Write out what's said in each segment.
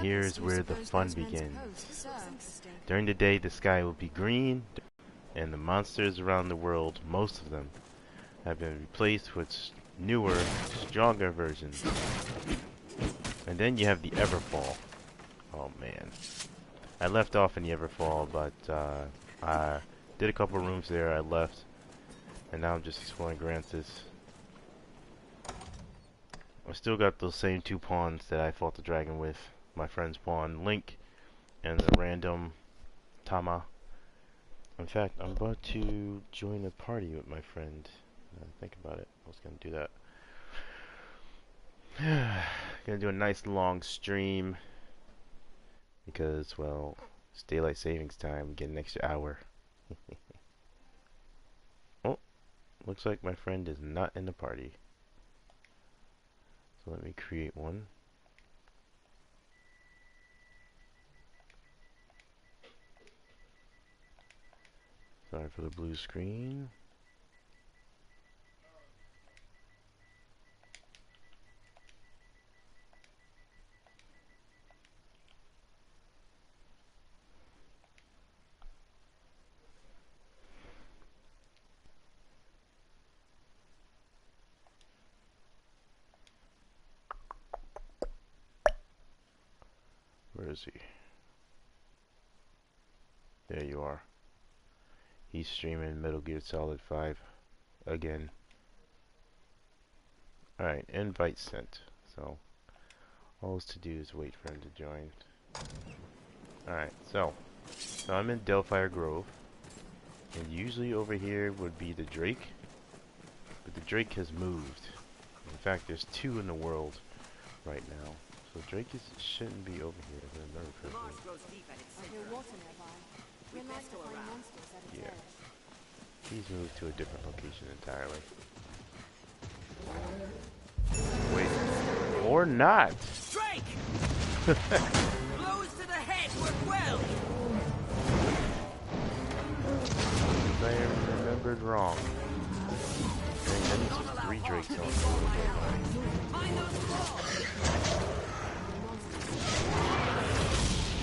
here's where the fun begins. During the day, the sky will be green, and the monsters around the world, most of them, have been replaced with newer, stronger versions. And then you have the Everfall. Oh man. I left off in the Everfall, but I did a couple rooms there, I left, and now I'm just exploring Gransys. I still got those same two pawns that I fought the dragon with. My friend's pawn, Link, and the random Tama. In fact, I'm about to join a party with my friend. Think about it. I was gonna do that. Gonna do a nice long stream because, well, it's daylight savings time. Get an extra hour. Oh, looks like my friend is not in the party. So let me create one. Sorry for the blue screen. Where is he? There you are. He's streaming Metal Gear Solid 5 again. Alright, invite sent. So, all to do is wait for him to join. Alright, so I'm in Delphire Grove. And usually over here would be the Drake. But the Drake has moved. In fact, there's two in the world right now. So Drake shouldn't be over here, if I remember correctly. Yeah. He's moved to a different location entirely. Wait. Or not! Drake! Blows to the head work well! If I remembered wrong. Dang, that needs some 3 Drakes on Mind those claws!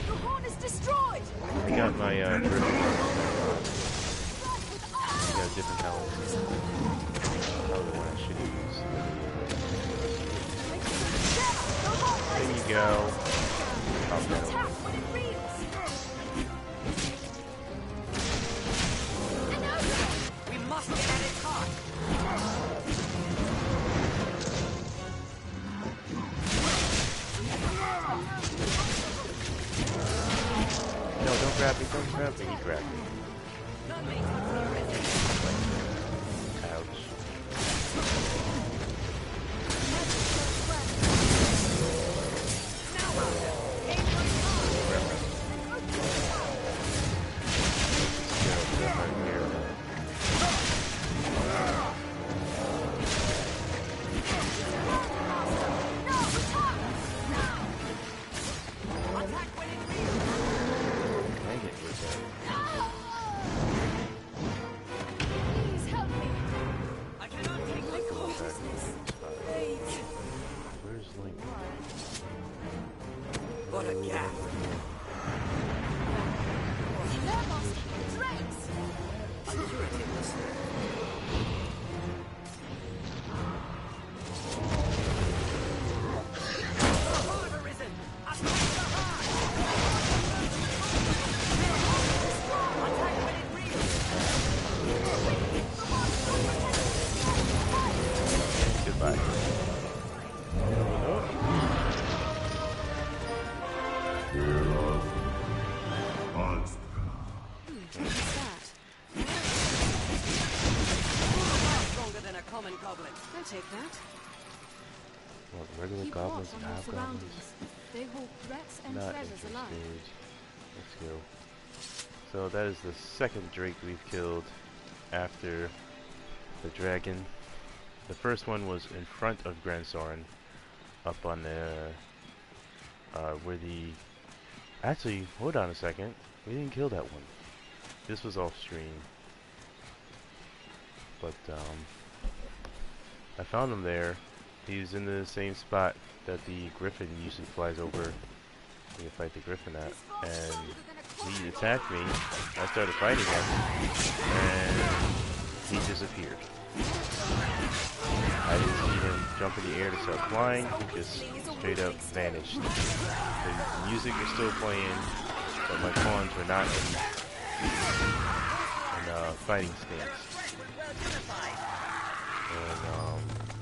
The horn is destroyed! I got my I got a different talent. Probably the one I should use. There you go. Pop that over. We must get at its heart! No, don't grab me, don't grab me. He grabbed me. Ouch. What a gap! Goodbye. Common goblin. I'll take that. What, regular Keep goblins watch and on our half goblins? surroundings. They hold threats and Not treasures interested. alike. Let's go. So that is the second Drake we've killed after the dragon. The first one was in front of Gransys, up on the where the actually, hold on a second, we didn't kill that one. This was off stream, but I found him there. He was in the same spot that the griffin usually flies over fight the Griffin at, and he attacked me. I started fighting him, and he disappeared. I didn't even jump in the air to start flying. He just straight up vanished. The music was still playing, but my pawns were not in fighting stance. And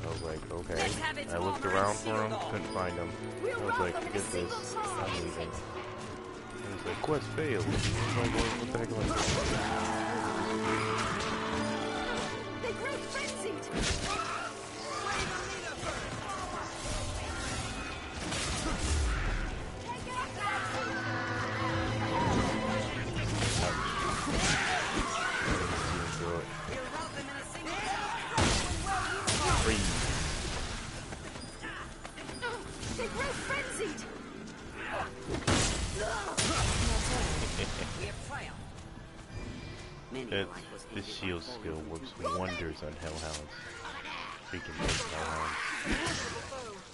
I was like, okay. I looked around for him, couldn't find him. I was like, forget this, I'm leaving. I was like, quest failed. What the heck am I doing? They grew frenzied! This shield skill works wonders on hellhounds. Freaking big hellhounds.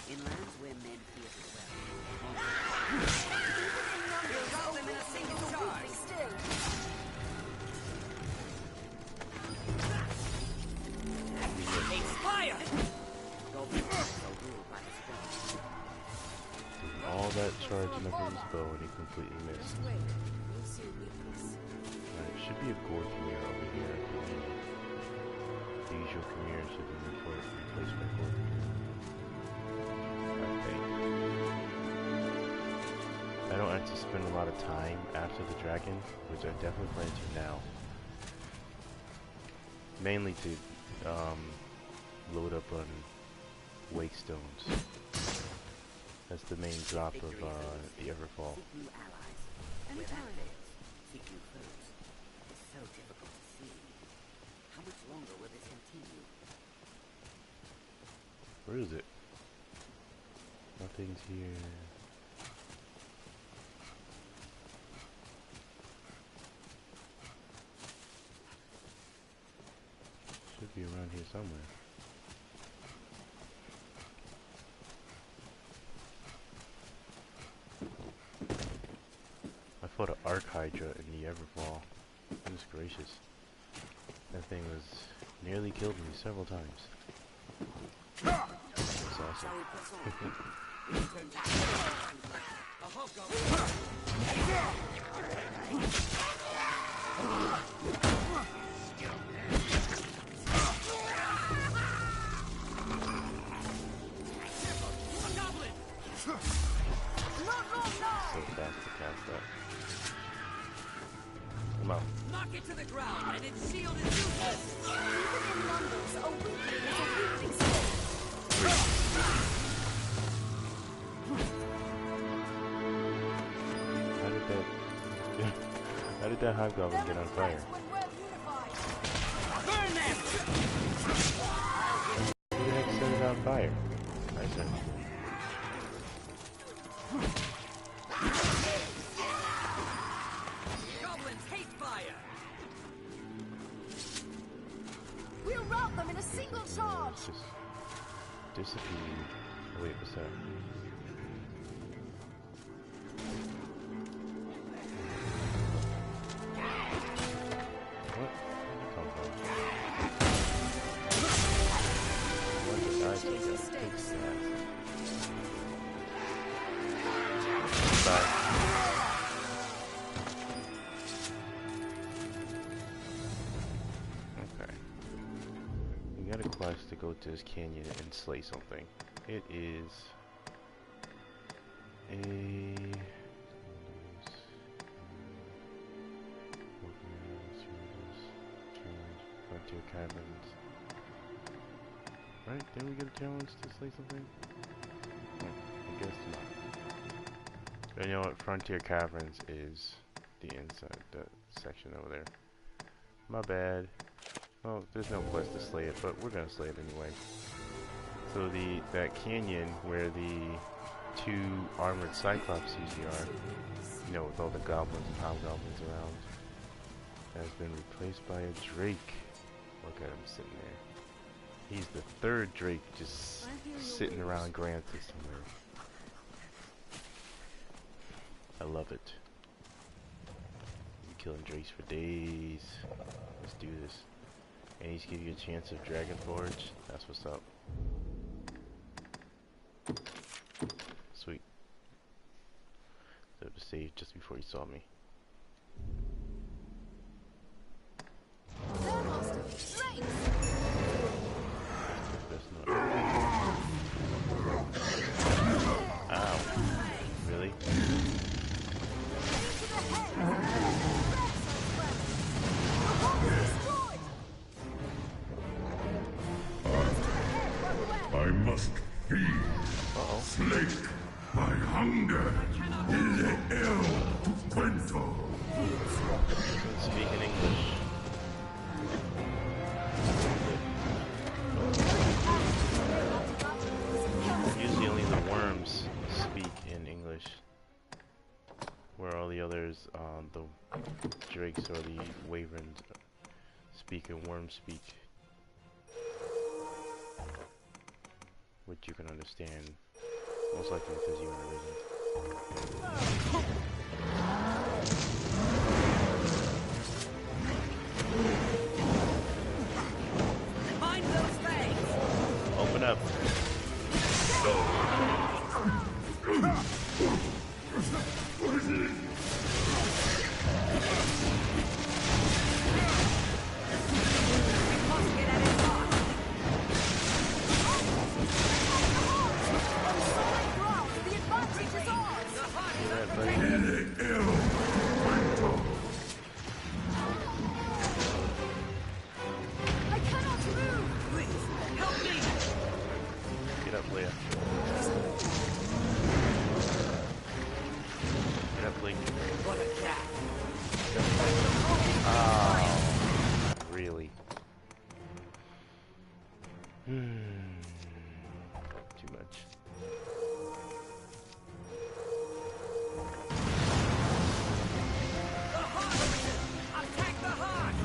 In lands where men fear the Expire! All that charging up his bow and he completely missed. Should be a gore Chimera over here, I believe. The usual Chimera should be replaced by gore Chimera. I think. I don't have to spend a lot of time after the dragon, which I definitely plan to now. Mainly to load up on wake stones. That's the main drop of the Everfall. So difficult to see. How much longer will this continue? Where is it? Nothing's here. Should be around here somewhere. I fought an Arc Hydra in the Everfall. Goodness gracious. That thing was nearly killed me several times. That's awesome. So fast to cast that. Come on. Knock it to the ground, and its shield is useless! Even in numbers, a weakling is a weakling still. How did that hobgoblin get on fire? Burn them! Who the heck set it on fire? I said. Goblins hate fire! We'll rout them in a single charge. Just disappeared. Oh, wait, what's that? What? Come on. What did I take that? Fix that. Bye. Okay. We got a quest to go to this canyon and slay something. It is a Frontier Caverns. Right? Didn't we get a challenge to slay something? I guess not. And you know what? Frontier Caverns is the inside, the section over there. My bad. Well, there's no quest to slay it, but we're gonna slay it anyway. So that canyon where the two armored Cyclops usually are, you know, with all the goblins and hobgoblins around, has been replaced by a Drake. Look at him sitting there. He's the third Drake just sitting around Gransys somewhere. I love it. Be killing drakes for days. Let's do this. And he's give you a chance of Dragon Forge. That's what's up. Sweet. So to save just before he saw me. That's not. Ow. Really? I must feed, slake my hunger in the El Tucuento. Speak in English. Usually only the worms speak in English, where all the others, the drakes or the wyverns speak in worm speak, which you can understand, most likely because you are arisen. Mind those legs! Open up. Get up, Leia. Get up, Link. What a cat! Oh, really? Too much. The heart! Attack the heart!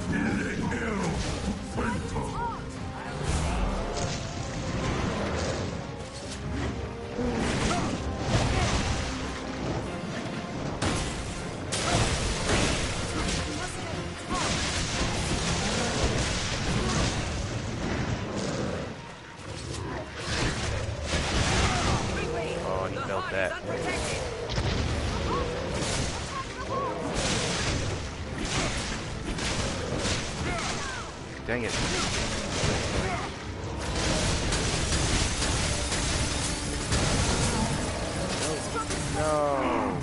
Oh, he felt that. Dang it. No.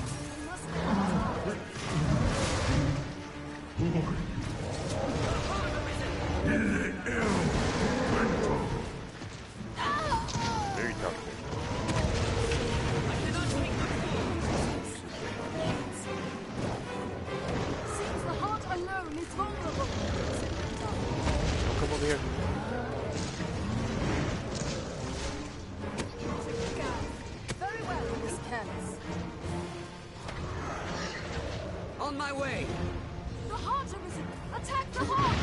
Very tough. Seems the heart alone is vulnerable. Oh, come over here. Very well, Miss Careless. On my way! The heart arisen! Attack the heart!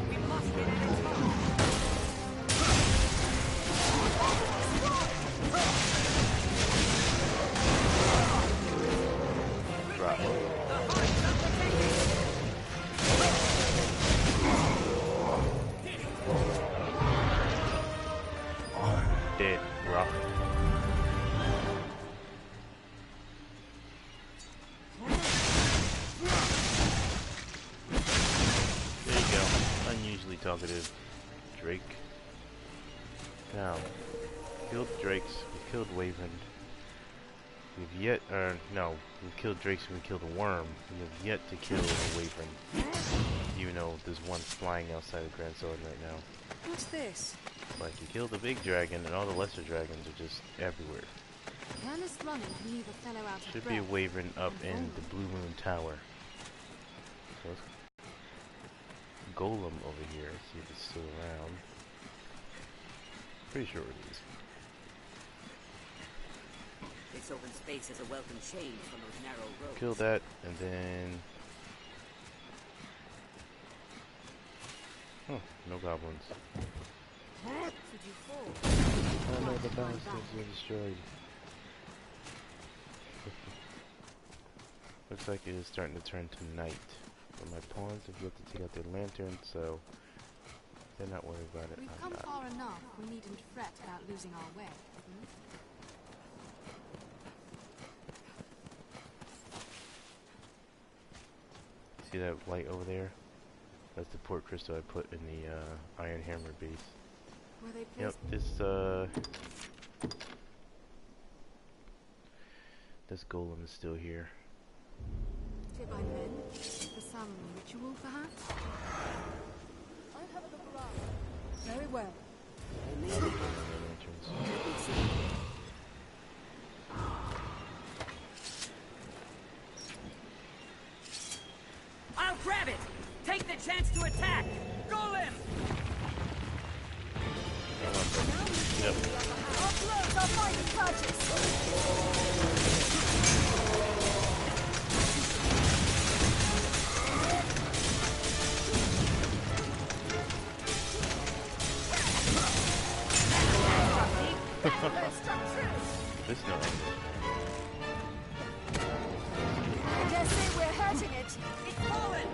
We must get at its heart! Drop. The heart's unprotected! Dead. Rock. There you go. Unusually talkative Drake. Now, killed drakes, we killed wyvern. We've yet, no, we've killed drakes and we killed a worm. We have yet to kill a wyvern. Even though there's one flying outside of Gransys right now. What's this? Like, you kill the big dragon and all the lesser dragons are just everywhere. Careless running can leave a fellow out of Should be a breath. wyvern up in the Blue Moon Tower. So let's Golem over here, see if it's still around. Pretty sure it is. This open space is a welcome change from those narrow roads. Kill that, and then Huh, no goblins. Did you fall? Oh no, the balance is destroyed. Looks like it is starting to turn to night. But my pawns have yet to take out their lanterns, so they're not worried about it. We've I'm come not. far enough. We needn't fret about losing our way. Hmm? See that light over there? That's the port crystal I put in the iron hammer base. Were they Yep, placed? this golem is still here. By men? For some ritual, perhaps? I have a look around. Very well. Lanterns. I'll grab it! Take the chance to attack! Golem! Yep. Our blows are mighty purchase! This no. Dare say we're hurting it. It's fallen!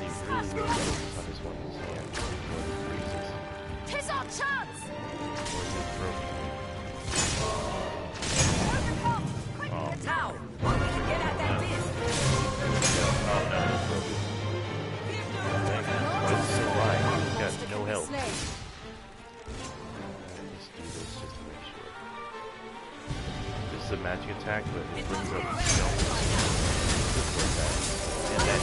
Use the Tis our chance! Overcome! Quickly attack! Now! While we can get at that beast! No help. Slain. Let's do this just to make sure. This is a magic attack, but it brings up stealth. This attack. And that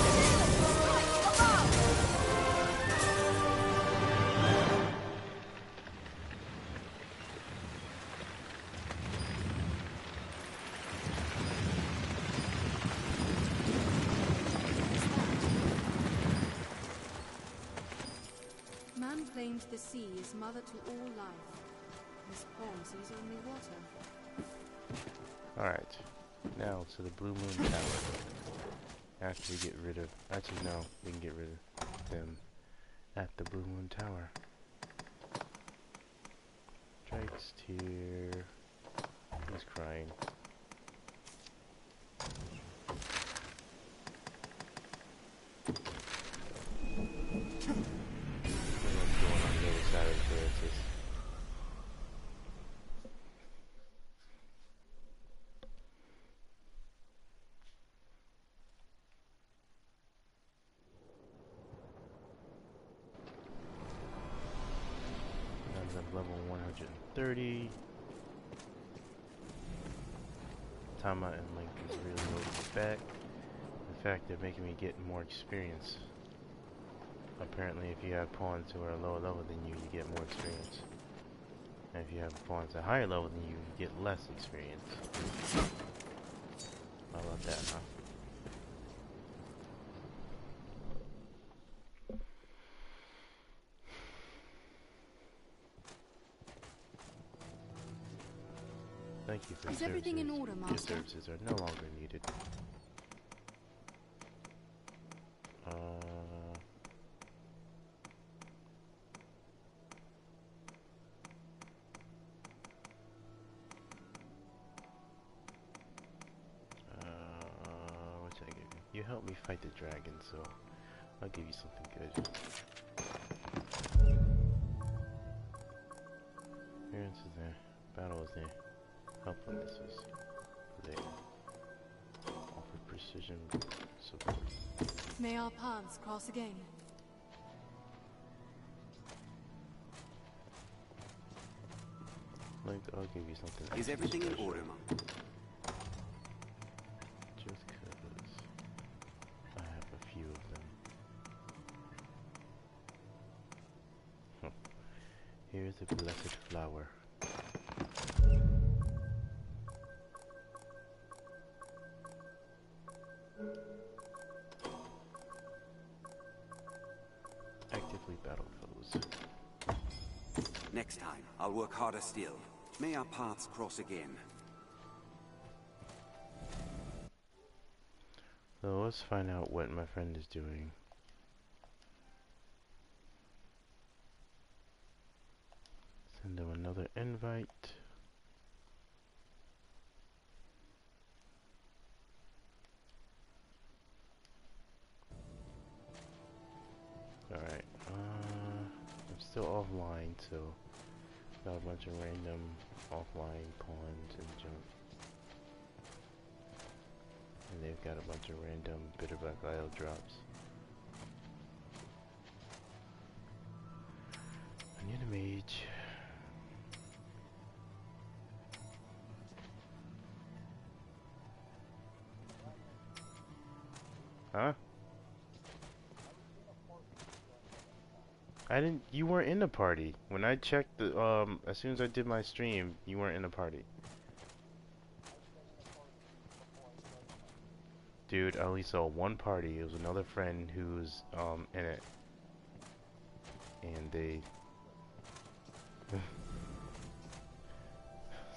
Man claims the sea is mother to all life. This pond sees only water. Alright. Now to the Blue Moon Tower. After we get rid of... Actually, no. We can get rid of them at the Blue Moon Tower. Drake's tear. He's crying. What's going on the other side of Gransys? I'm at level 130. Tama and Link is really holding me back. In fact, they're making me get more experience. Apparently, if you have pawns who are a lower level than you, you get more experience. And if you have pawns at a higher level than you get less experience. How about that, huh? Thank you for Is everything in order, Your Master? services are no longer needed. What should I give you? You helped me fight the dragon, so I'll give you something good. Appearance is there. Battle is there. Helpfulness is there. Offer precision support. May our paths cross again. Link, I'll give you something. Is everything in order, Monk? Just cause I have a few of them. Huh. Here's a blessed flower. Actively battle foes. Next time, I'll work harder still. May our paths cross again. So let's find out what my friend is doing. Send him another invite. Alright, I'm still offline, so got a bunch of random offline pawns and junk. And they've got a bunch of random Bitterback Isle drops. I need a mage. Huh? I didn't. You weren't in the party. When I checked the as soon as I did my stream, you weren't in the party. Dude, I only saw one party. It was another friend who was in it, and they.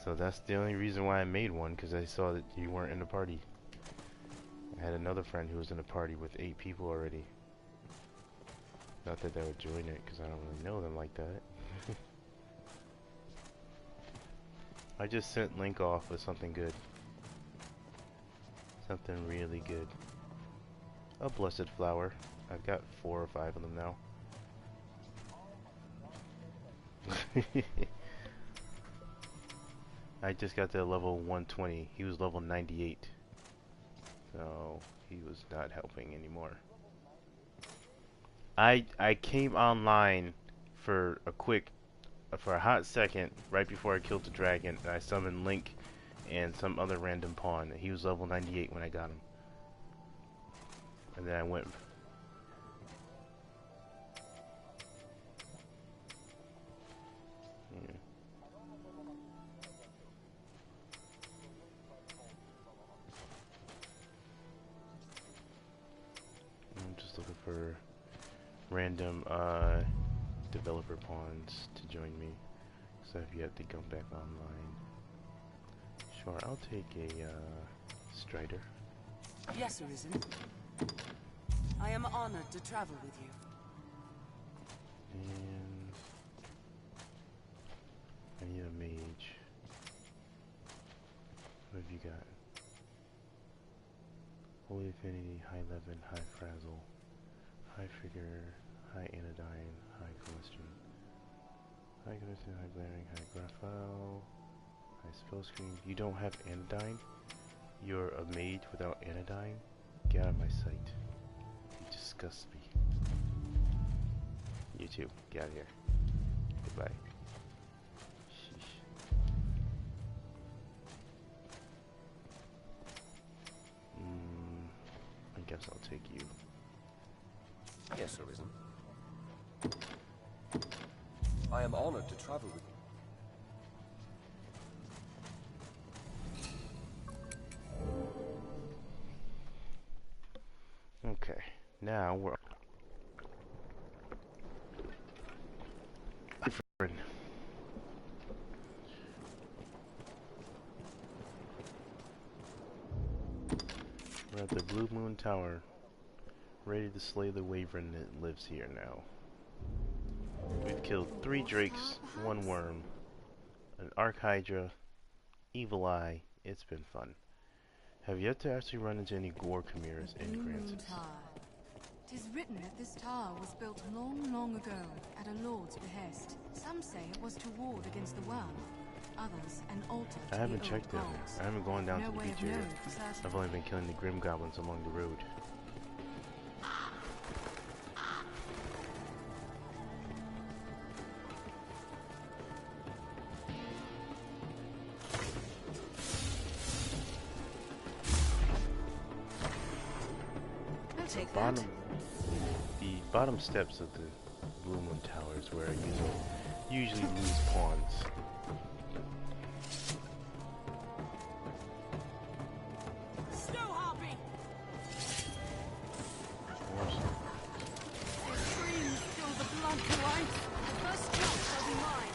So that's the only reason why I made one, because I saw that you weren't in the party. I had another friend who was in a party with 8 people already. Not that they would join it, because I don't really know them like that. I just sent Link off with something good. Something really good. A blessed flower. I've got 4 or 5 of them now. I just got to level 120. He was level 98. So he was not helping anymore. I came online for a hot second right before I killed the dragon, and I summoned Link and some other random pawn. He was level 98 when I got him. And then I went. I'm just looking for random developer pawns to join me, so I've yet to come back online. Sure, I'll take a Strider. Yes, Arisen. I am honored to travel with you. And I need a mage. What have you got? Holy Affinity, High Levin, High Frazzle, High Figure, High Anodyne, High Question, High Question, High Glaring, High Graphile, High Spell Screen. You don't have Anodyne? You're a mage without Anodyne? Get out of my sight. You disgust me. You too. Get out of here. Goodbye. Sheesh. I guess I'll take you. Yes, Arisen. I am honored to travel with you. Okay, now we're at the Blue Moon Tower, ready to slay the wyvern that lives here now. We've killed 3 drakes, 1 worm, an Archhydra, Evil Eye. It's been fun. Have yet to actually run into any gore chimeras in Gransys. It is written that this tower was built long, long ago at a lord's behest. Some say it was to ward against the worm. Others, an altar to I haven't the checked old down gods. there. I haven't gone down No to the way beach of area. knowing for certain. I've only been killing the grim goblins along the road. I'll take that. The bottom steps of the Blue Moon Tower is where I usually lose pawns. Snow Harpy! Their screams fill the blood to ice. The first jump shall be mine.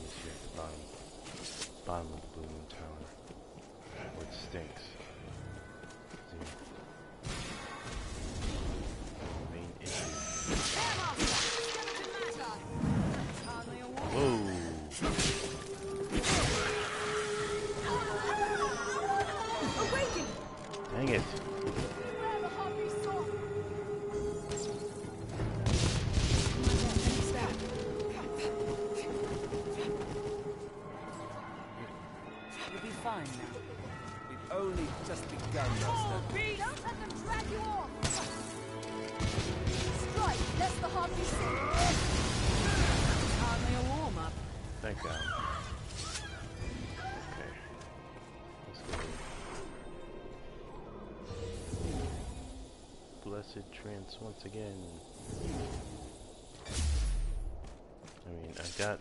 is here at the bottom of the Blue Moon Tower. Which stinks. See? The main issue. Whoa! Dang it! You'll be fine now. We've only just begun, Master. Don't let them drag you off! Strike, lest the heart be sick! Hardly a warm-up. Thank God. Okay. Let's go. Blessed trance once again. I mean, I got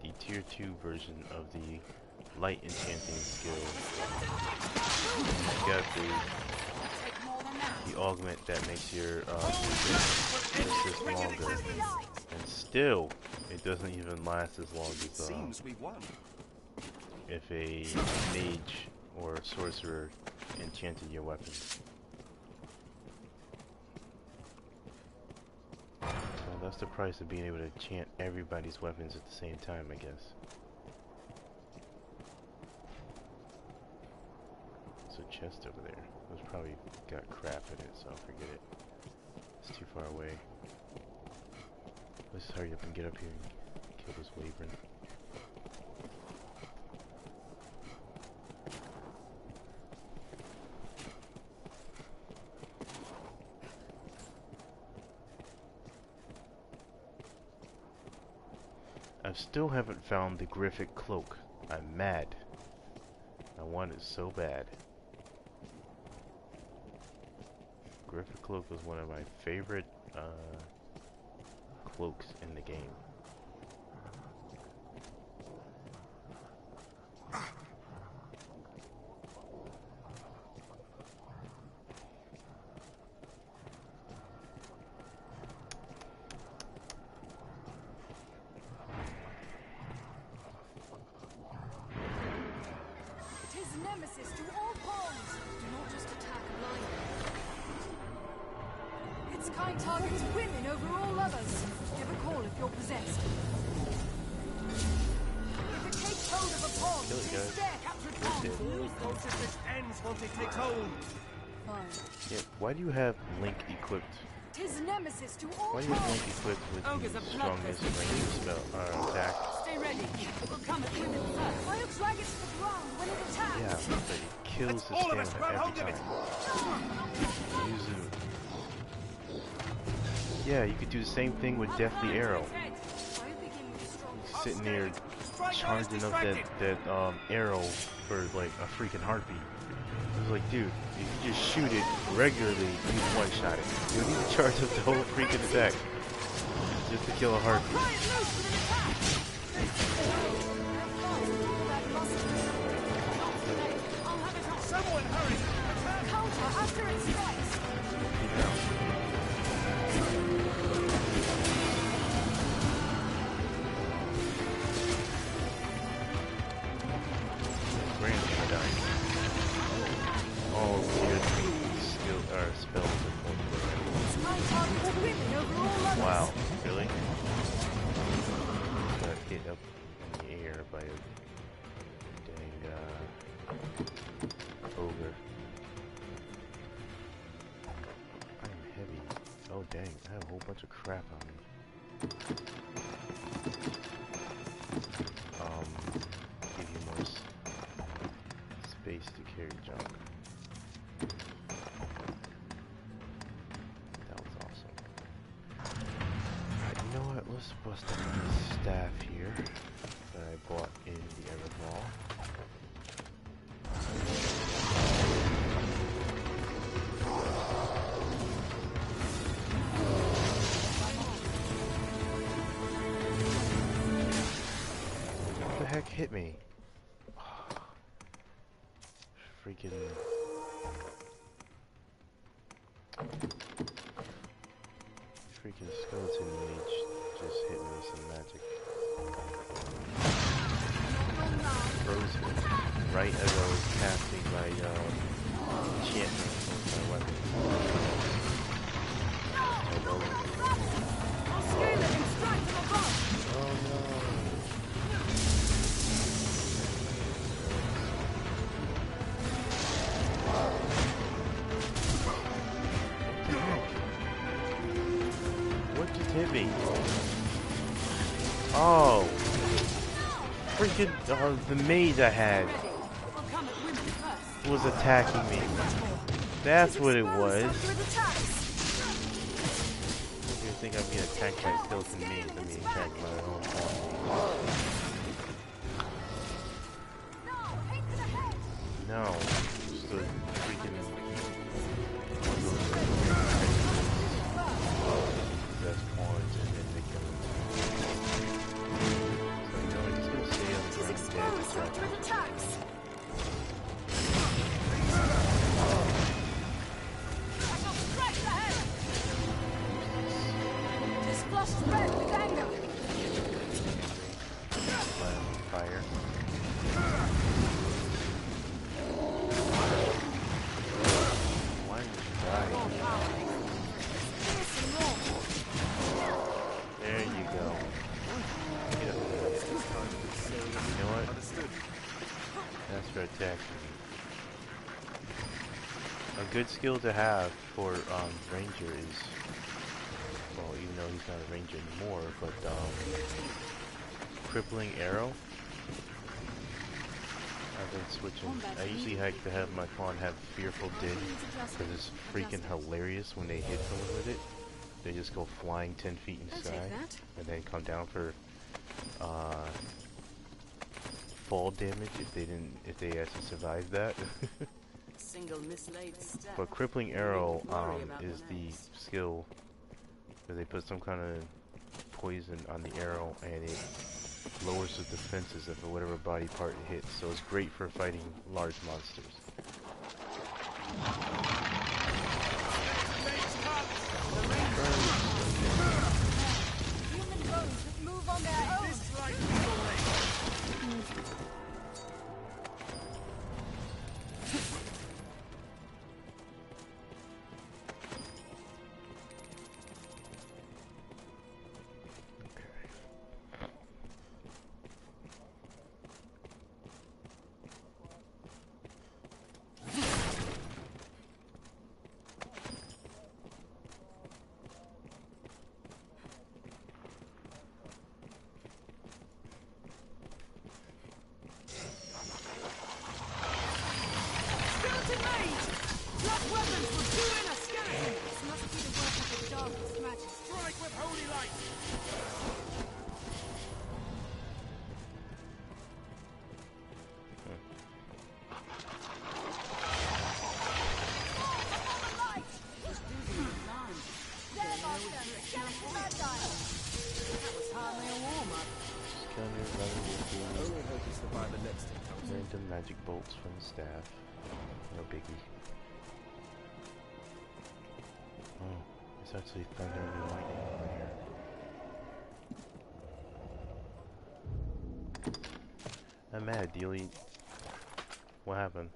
the tier 2 version of the light enchanting skill. I got the augment that makes your resist longer. And still, it doesn't even last as long as Seems we won. if a mage or a sorcerer enchanted your weapon. So that's the price of being able to enchant everybody's weapons at the same time, I guess. There's a chest over there. It's probably got crap in it, so I'll forget it. It's too far away. Let's hurry up and get up here and kill this wyvern. I still haven't found the Griffith cloak. I'm mad. I want it so bad. Griffith cloak was one of my favorite cloaks in the game. Tis nemesis to all pawns! Do not just attack blindly. Its kind targets women over all others. Give a call if you're possessed. If it takes hold of a pawn, Kill it, tis guys. there captured pawn. Dead. Consciousness ends once it takes hold. Fine. Yeah, why do you have Link equipped? Tis nemesis to all Why do you have Link pawns. equipped with Ogres the are strongest bloodthirsty. range spell attack? Stay ready. We'll come at women first. I'll drag it to the ground when it attacks. Yeah, but it kills the all of us stamina grab hold every of it. time. Use it. Yeah, you could do the same thing with Deathly Arrow. I'll begin with strong. Sitting there charging up that arrow for like a freaking heartbeat. I was like, dude, if you just shoot it regularly, you one shot it. You don't need to charge up the whole freaking attack just to kill a heartbeat. Pry it loose with an attack. I'll have it on. Someone hurry! Counter after it strikes. Gransys dying. All tier 3 spells are going Its kind targets women over all others. Wow, really? Got hit up in the air by a dang ogre. I'm heavy. Oh dang, I have a whole bunch of crap on me. Give you more space to carry junk. That was awesome. Alright, you know what? Let's bust up this staff here that I bought in the Evermall. What the heck hit me? Freaking... Freaking skeleton mage just hit me with some magic. right as I was casting my enchantment on my weapon. I'll scale it and strike from above! Oh no! What just hit me? Oh! Freaking the maze I had We'll come at Wimpy first. was attacking me. That's what it was. You think I'm being attacked by skeleton maze? I'm being attacked by my own family. No, just a freaking that's pawns and then they come. So you know, I'm just gonna stay on the ground dead distracted. Fire. Why would you die? There you go. Get up. You know what? That's for attacking me. A good skill to have for Ranger is, well, even though he's not a Ranger anymore, but crippling arrow. I've been switching. I usually like to have my pawn have fearful din because it's freaking hilarious when they hit someone with it. They just go flying 10 feet in the sky and then come down for fall damage if they actually survive that. Single mislaid step. But crippling arrow is the skill where they put some kind of poison on the arrow and it lowers the defenses of whatever body part it hits, so it's great for fighting large monsters. Human bones that move on their own. Random magic bolts from the staff. No biggie. Oh, it's actually thunder and lightning over here. I'm mad, Dealy. What happened?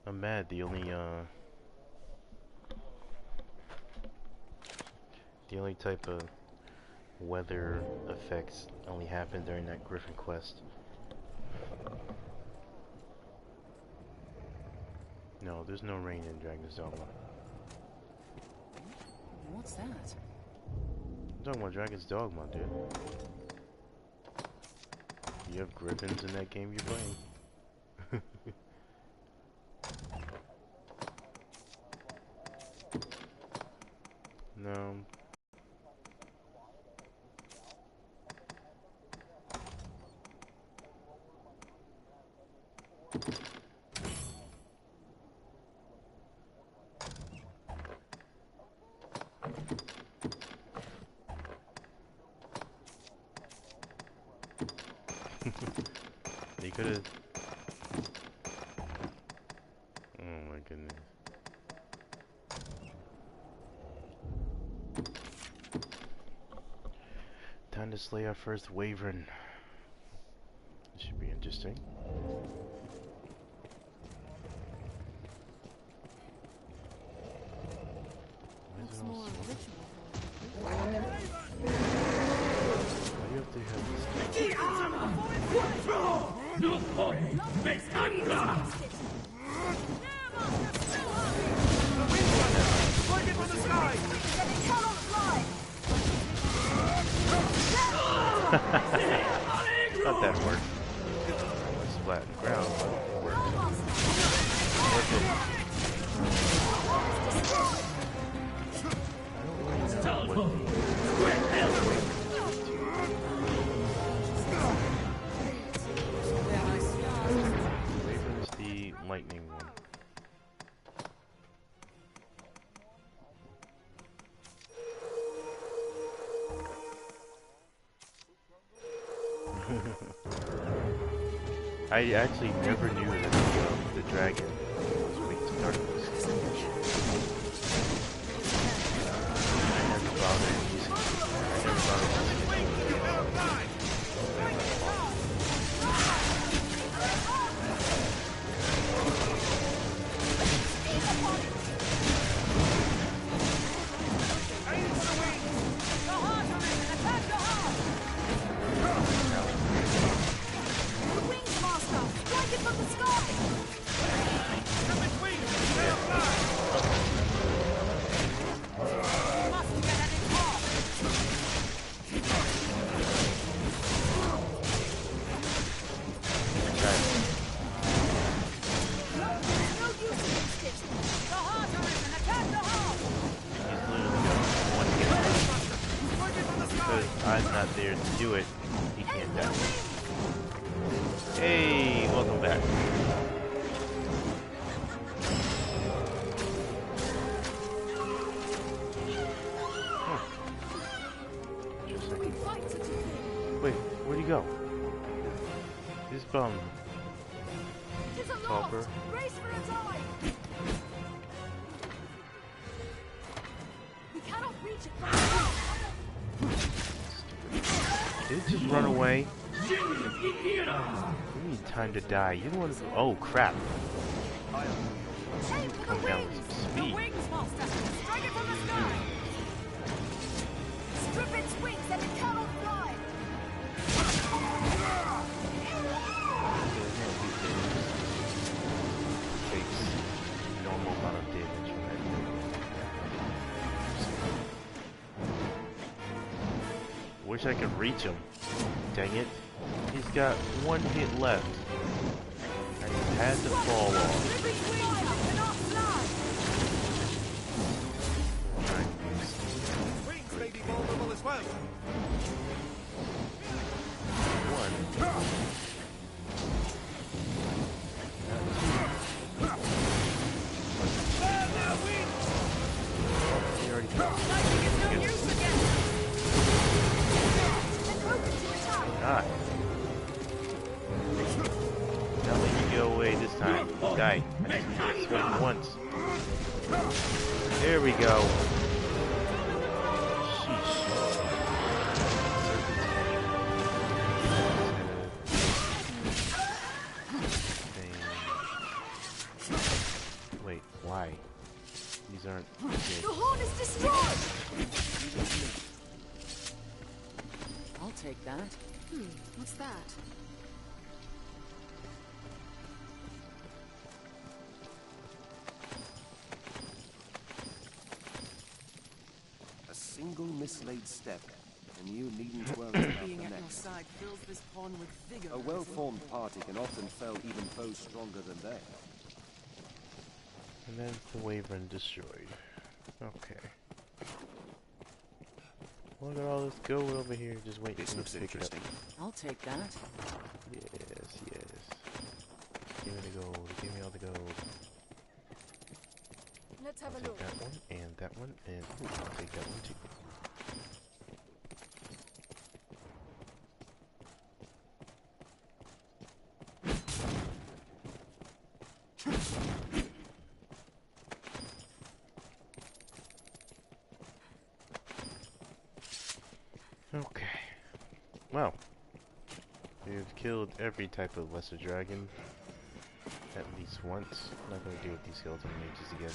I'm mad. The only type of weather effects only happen during that Griffin quest. No, there's no rain in Dragon's Dogma. What's that? I'm talking about Dragon's Dogma, dude. You have griffins in that game you're playing? No. They could have. Oh my goodness. Time to slay our first wyvern. This should be interesting. Looks more of a ritual. Why do you have to have this? Strike it from the sky! Thought that worked. It's flat and ground, but it worked. Worked it. I don't really know what Wyvern is the lightning one. I actually never knew that the dragon was weak to darkness. I never bothered using it. I never bothered using it. I'm not there to do it, he can't die. Hey, welcome back. Interesting. Wait, where'd he go? This bum. Pauper. Race for a time! We cannot reach it from Did it just run away? You need time to die. You don't want to. Oh crap! Come down with some speed. Wings, monster! Strike it from the sky! Strip its wings and it cannot fly! Takes normal amount of damage from that thing. Wish I could reach him. Dang it. He's got one hit left. I had to fall off. Wings may be vulnerable as well. One. He already got God. Not let you go away this time. Die. I just swing once. There we go. Sheesh. Wait, why? These aren't good. The horn is destroyed! I'll take that. What's that? A single mislaid step, and you needn't worry about Being the at your next. side fills this pawn with vigor. A well-formed party can often fell even foes stronger than they. And then the wyvern destroyed. Okay. Look at all this gold over here. Just wait This for me looks to pick it up. interesting. I'll take that. Yes, yes. Give me the gold. Give me all the gold. Let's I'll have a take look. that one and that one and ooh, I'll take that one too. Okay. Wow. We've killed every type of lesser dragon at least once. Not gonna deal with these skeleton mages again.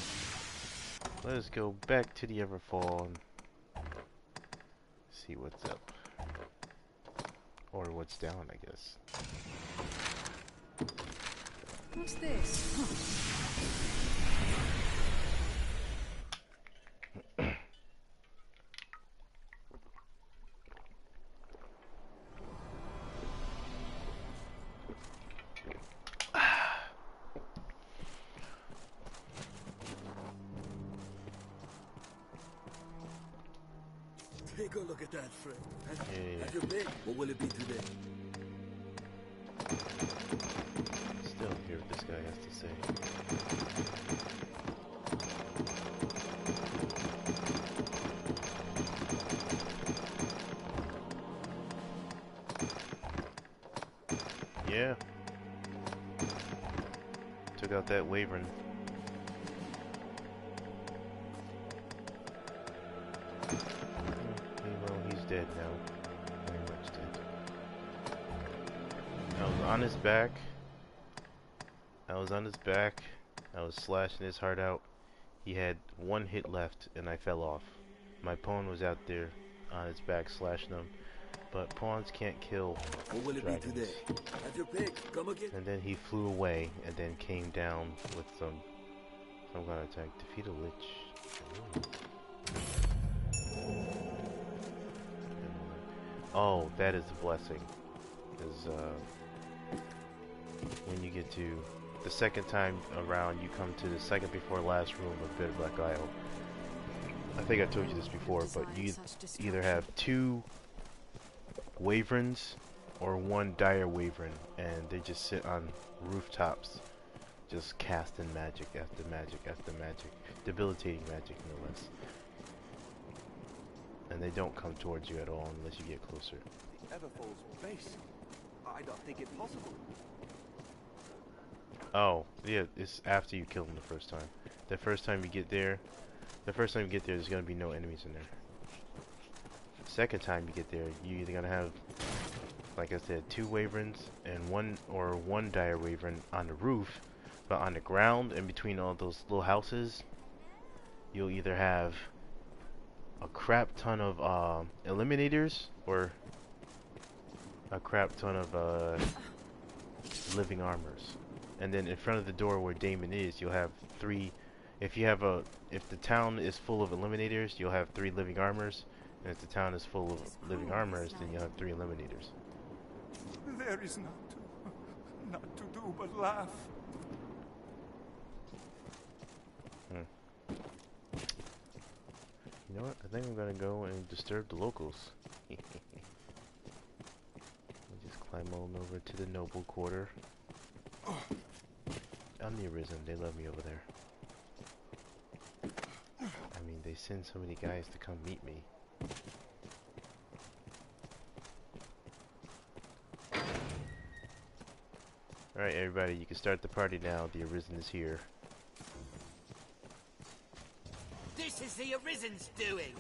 Let us go back to the Everfall and see what's up. Or what's down, I guess. What's this? Take a look at that, friend. Yeah. Have you big? What will it be today? Still hear what this guy has to say. Yeah. Took out that wyvern. Well, he's dead now. Very much dead. I was on his back. I was slashing his heart out. He had one hit left, and I fell off. My pawn was out there on his back slashing him. But pawns can't kill What will it dragons. be today? Have your pig? Come again? And then he flew away, and then came down with some kind of attack. Defeat a lich. Ooh. Oh, that is a blessing. Because when you get to the second time around, you come to the second before last room of Bitter Black Isle. I think I told you this before, but you either have 2 wyverns or 1 dire wyvern, and they just sit on rooftops, just casting magic after magic after magic, debilitating magic no less. And they don't come towards you at all unless you get closer. The Everfall's base. I don't think it possible. Oh, yeah, it's after you kill them the first time. The first time you get there, there's gonna be no enemies in there. Second time you get there, you're either gonna have, like I said, 2 wyverns and one dire wyvern on the roof, but on the ground in between all those little houses, you'll either have a crap ton of eliminators or a crap ton of living armors. And then in front of the door where Damon is, you'll have 3. If the town is full of eliminators, you'll have 3 living armors. And if the town is full of living armors, then you'll have 3 eliminators. There is not to do but laugh. You know what? I think I'm gonna go and disturb the locals. We'll just climb on over to the noble quarter. I'm the Arisen. They love me over there. I mean, they send so many guys to come meet me. Alright, everybody, you can start the party now. The Arisen is here. This is the Arisen's doing.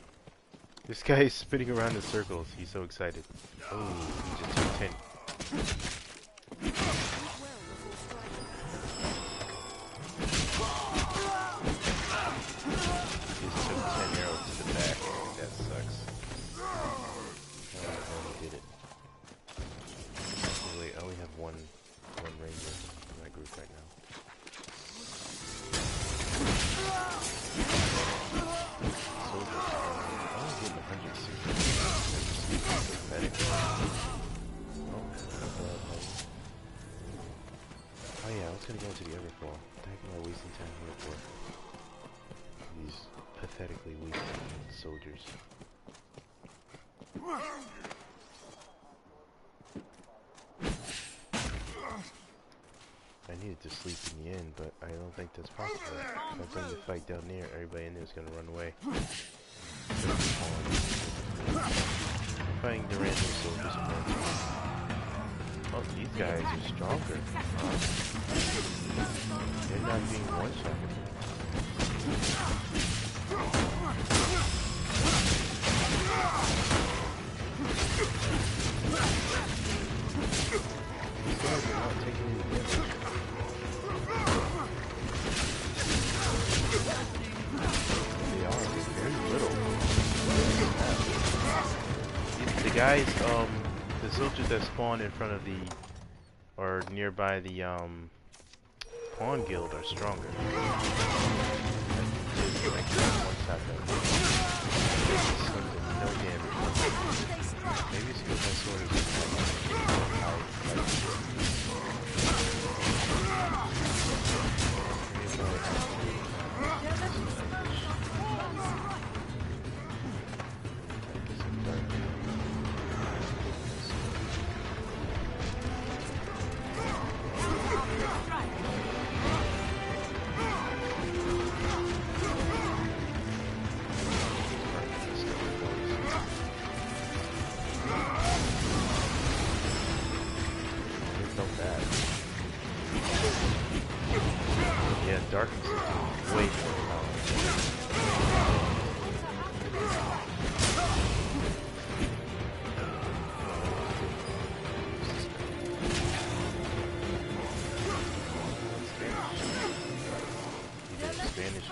This guy is spinning around in circles. He's so excited. Oh, he just took 10. He just took 10 arrows to the back. That sucks. Oh, he did it. Actually, I only have one ranger in my group right now. Soldiers. I'm only getting 160. That's pathetic. Oh yeah, I was gonna go into the Everfall. What the heck am I wasting time here for? These pathetically weak soldiers. I needed to sleep in the inn, but I don't think that's possible. If I bring the fight down there, everybody in there is gonna run away. Fighting the random soldiers. Oh, these guys are stronger. They're not being one-shotted. guys, the soldiers that spawn in front of the, or nearby the, pawn guild are stronger. Like, one shot them. No damage. Maybe it's because my sword is darkness is way more powerful. Spanish.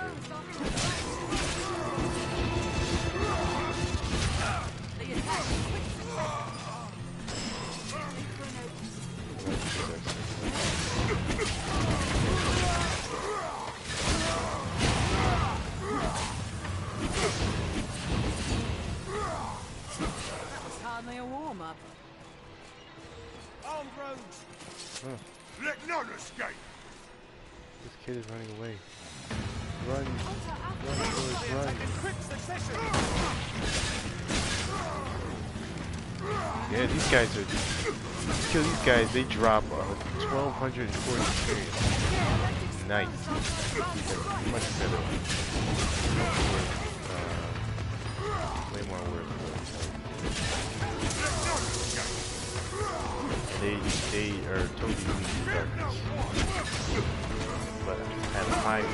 Hardly a warm-up. Armed rogues! Huh. Let none escape! This kid is running away. Run! Run, boys, run! Quick succession! Yeah, these guys are... Kill these guys, they drop 1,240 experience. Nice. Much better. Way more worth it. They are totally weak to darkness. But have high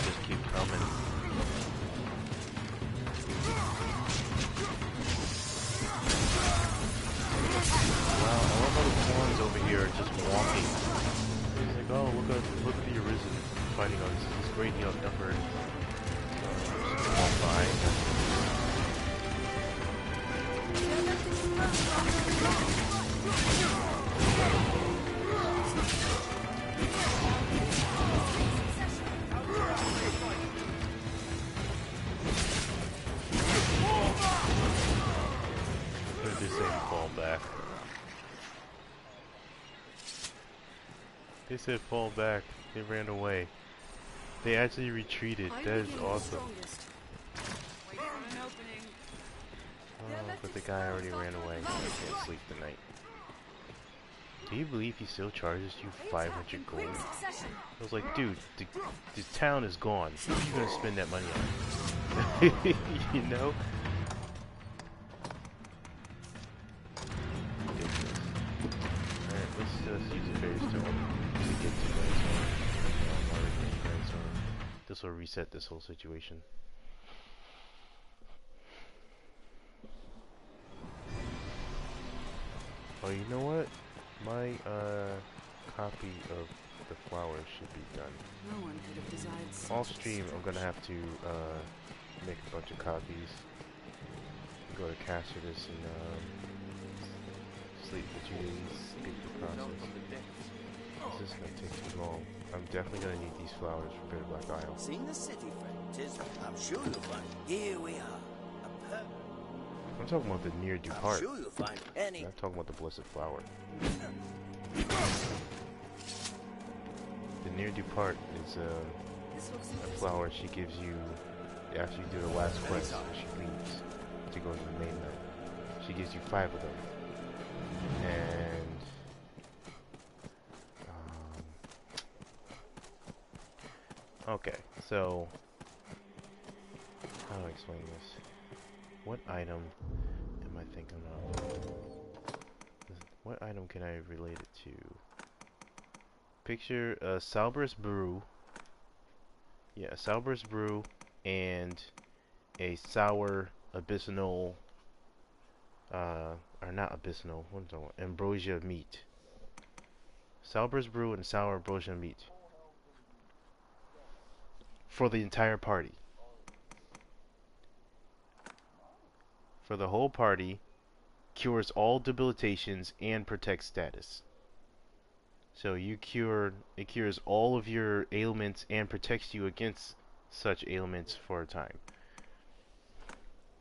just keep coming. Wow, I love how the pawns over here are just walking. He's like, oh, look at the Arisen fighting on this. He's greatly outnumbered. Just walk by. They say fall back. They said fall back. They ran away. They actually retreated. That is awesome. Oh, but the guy already ran away. He can't sleep tonight. Do you believe he still charges you 500 gold? I was like, dude, the town is gone. What are you gonna spend that money on? You know? Alright, let's just use a fairy stone to get to Gransys. This will reset this whole situation. Oh, you know what? My copy of the flowers should be done. No one could have desired such Off stream, I'm gonna have to make a bunch of copies. Go to Cassius and sleep for 2 days, skip the process. This is gonna take too long. I'm definitely gonna need these flowers for Bitter Black Isle. Seen the city, friend. Tis, I'm sure you'll find. Here we are. I'm talking about the near I'm depart. sure you'll find any. I'm not talking about the blessed flower. The near depart is a flower she gives you after you do the last quest. She leaves to go to the mainland. She gives you 5 of them, and okay. So how do I explain this? What item am I thinking of? What item can I relate it to? Picture Salber's brew. Yeah, Salber's brew and a sour abyssinal, or not abyssinal, what is it? Ambrosia meat. Sourburst brew and sour ambrosia meat. For the entire party. For the whole party, cures all debilitations and protects status. So it cures all of your ailments and protects you against such ailments for a time.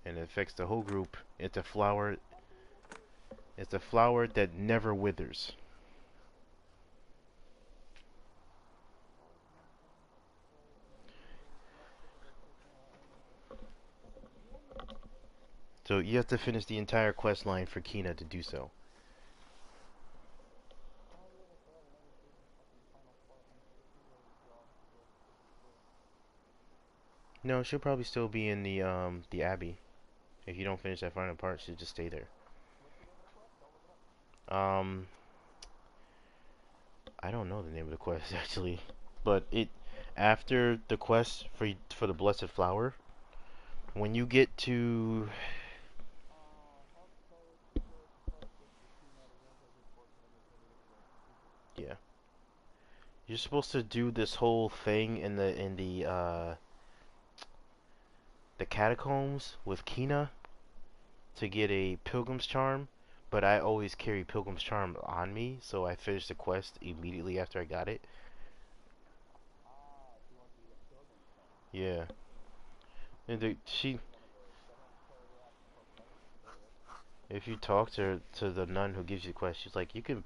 And it affects the whole group. It's a flower that never withers. So you have to finish the entire quest line for Kina to do so. No, she'll probably still be in the Abbey. If you don't finish that final part, she'll just stay there. I don't know the name of the quest actually, but after the quest for the Blessed Flower, when you get to yeah, you're supposed to do this whole thing in the catacombs with Kina to get a Pilgrim's Charm, but I always carry Pilgrim's Charm on me, so I finished the quest immediately after I got it. Yeah. And if you talk to the nun who gives you the quest, she's like, you can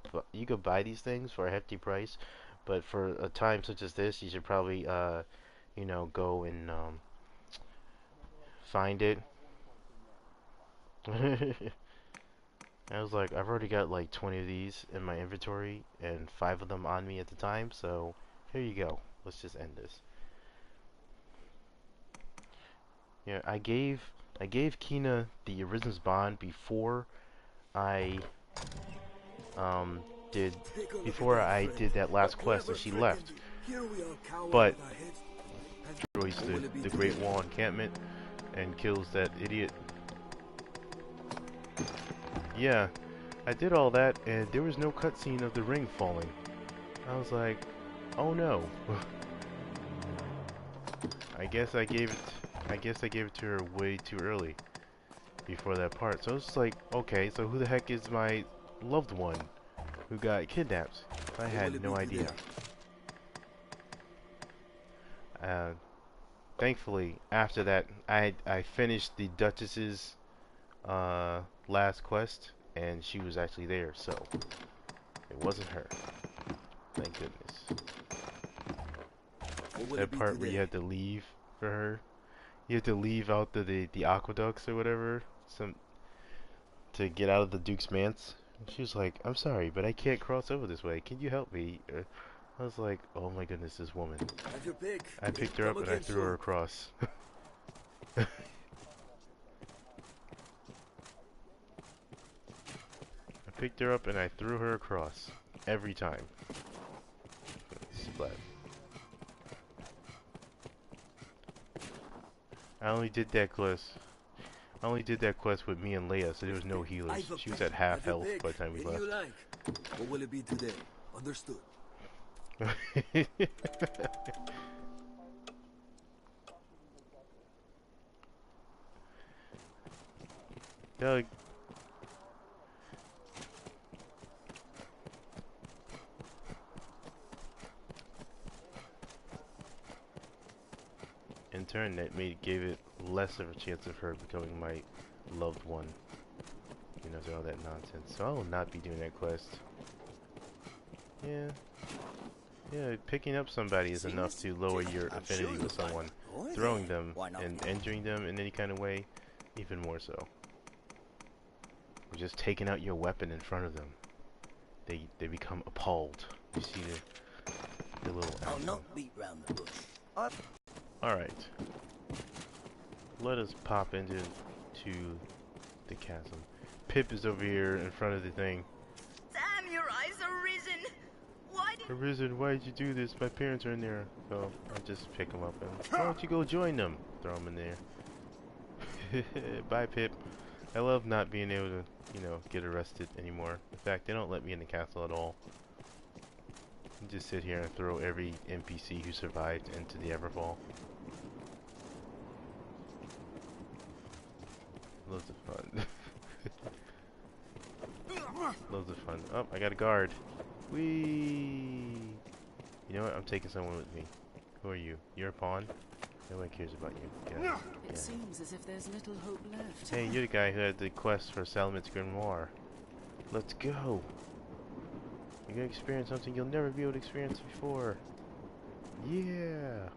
buy these things for a hefty price, but for a time such as this, you should probably you know, go and find it. I was like, I've already got like 20 of these in my inventory and 5 of them on me at the time, so here you go. Let's just end this. Yeah, I gave Kina the Arisen's Bond before I did that last quest and she left. But destroys the Great Wall encampment and kills that idiot. Yeah, I did all that and there was no cutscene of the ring falling. I was like, oh no. I guess I gave it to her way too early before that part. So it's like, okay, so who the heck is my loved one who got kidnapped? I had no idea. Thankfully, after that, I finished the Duchess's last quest, and she was actually there, so it wasn't her. Thank goodness. That part where you had to leave for her. You had to leave out the aqueducts or whatever, to get out of the Duke's manse. She was like, I'm sorry, but I can't cross over this way. Can you help me? I was like, oh my goodness, this woman. I picked her up and I threw her across. I picked her up and I threw her across. Every time. Splat. I only did that quest with me and Leia, so there was no healers. She was at half health by the time we left. What will it be today? Understood. Doug. In turn, that gave it less of a chance of her becoming my loved one. You know, through all that nonsense. So I will not be doing that quest. Yeah. Yeah, picking up somebody is enough to lower your affinity with someone. Throwing them and injuring them in any kind of way, even more so. Or just taking out your weapon in front of them. They become appalled. You see the little... I'll not beat round the bush. Alright. Let us pop into the chasm. Pip is over here in front of the thing. Damn, your eyes are risen! Why Arisen, why did you do this? My parents are in there. So I just pick them up and why don't you go join them? Throw them in there. Bye, Pip. I love not being able to, you know, get arrested anymore. In fact, they don't let me in the castle at all. I just sit here and throw every NPC who survived into the Everfall. Loads of fun. Loads of fun. Oh, I got a guard. Whee! You know what? I'm taking someone with me. Who are you? You're a pawn? Nobody cares about you. Get out. It seems as if there's little hope left. Hey, you're the guy who had the quest for Salamit's Grimoire. Let's go! You're gonna experience something you'll never be able to experience before. Yeah!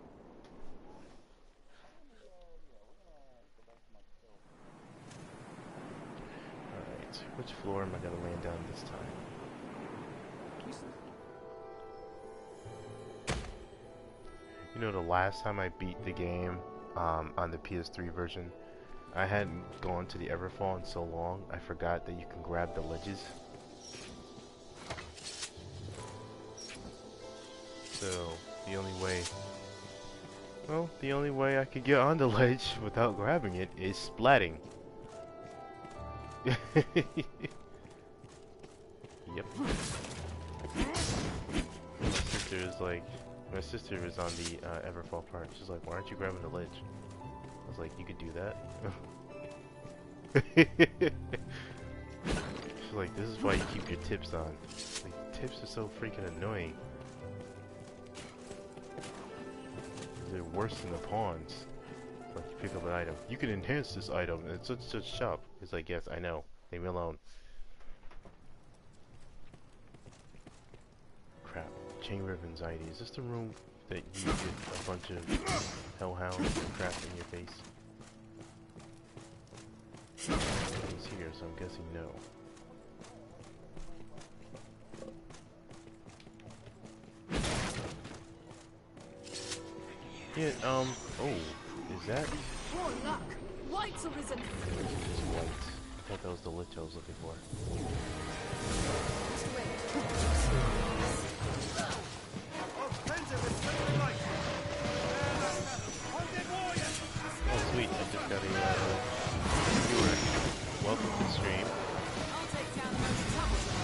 Alright, which floor am I gonna land on this time? You know, the last time I beat the game on the PS3 version, I hadn't gone to the Everfall in so long, I forgot that you can grab the ledges. So, the only way I could get on the ledge without grabbing it is splatting. Yep. My sister was on the Everfall part. She's like, why aren't you grabbing the ledge? I was like, you could do that. She's like, this is why you keep your tips on. Like, tips are so freaking annoying. They're worse than the pawns. Like, you pick up an item. You can enhance this item in such and such shop. It's like, yes, I know. Leave me alone. Crap. Chamber of Anxiety. Is this the room that you get a bunch of hellhounds and crap in your face? It's here, so I'm guessing no. Yeah, oh, is that? Poor luck! White's arisen! It's white. I thought that was the lich I was looking for. Oh, sweet, I just got a viewer. Welcome to the stream. I'll take down the most troublesome.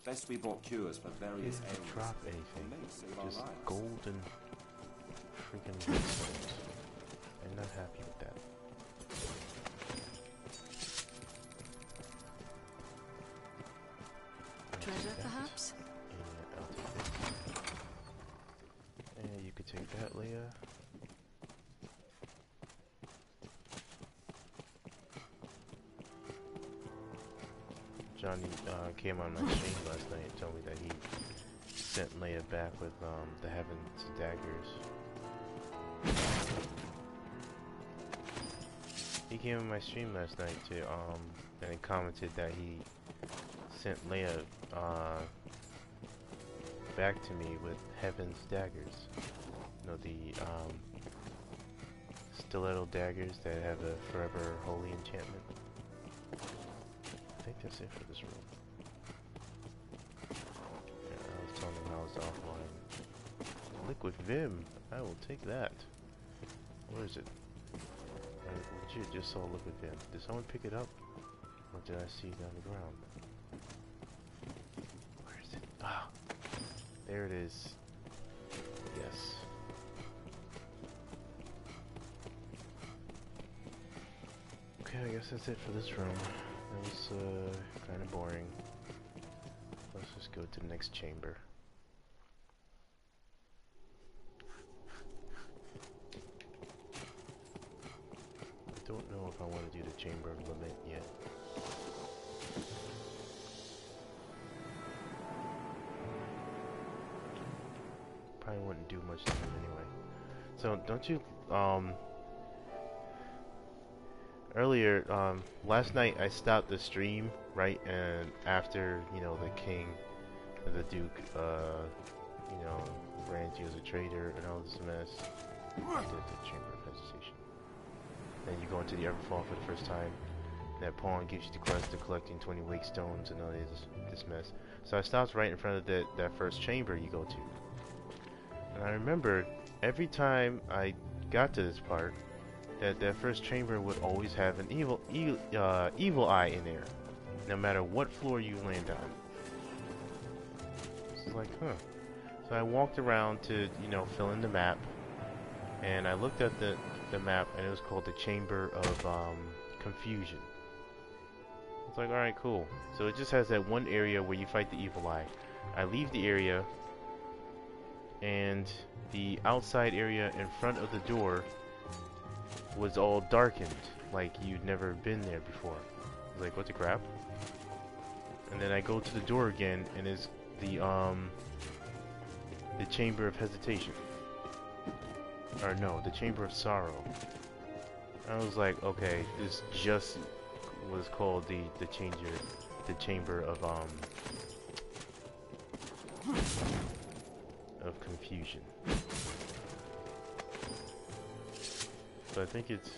Best we bought cures for various Didn't ailments. drop anything. May save our Just lives. gold and freaking stones. I'm not happy with that. Treasure, perhaps? And I'll take this. And you could take that, Leia. Johnny came on my stream last night and told me that he sent Leia back with the Heaven's Daggers. He came on my stream last night too, and he commented that he sent Leia back to me with Heaven's Daggers. You know, the stiletto daggers that have a forever holy enchantment. I think that's it for this room. Yeah, I was telling him how it's offline. Liquid Vim! I will take that. Where is it? I legit just saw Liquid Vim. Did someone pick it up? Or did I see it on the ground? Where is it? Ah! There it is. Yes. Okay, I guess that's it for this room. That was kind of boring. Let's just go to the next chamber. Don't know if I want to do the Chamber of Lament yet. Probably wouldn't do much to him anyway. So don't you earlier last night I stopped the stream right, and after, you know, the king, the duke, you know, Gransys was a traitor and all this mess. I did the Chamber of Hesitation. Then you go into the Everfall for the first time. That pawn gives you the quest of collecting 20 wake stones and all this mess. So I stopped right in front of that first chamber you go to. And I remember every time I got to this part, that first chamber would always have an evil eye in there, no matter what floor you land on. It's like, huh. So I walked around to, you know, fill in the map, and I looked at the map, and it was called the Chamber of Confusion. It's like, alright, cool. So it just has that one area where you fight the evil eye. I leave the area, and the outside area in front of the door was all darkened, like you'd never been there before. I was like, what the crap? And then I go to the door again, and it's the Chamber of Hesitation. Or no, the Chamber of Sorrow. I was like, okay, this just was called the Chamber of Confusion. So I think it's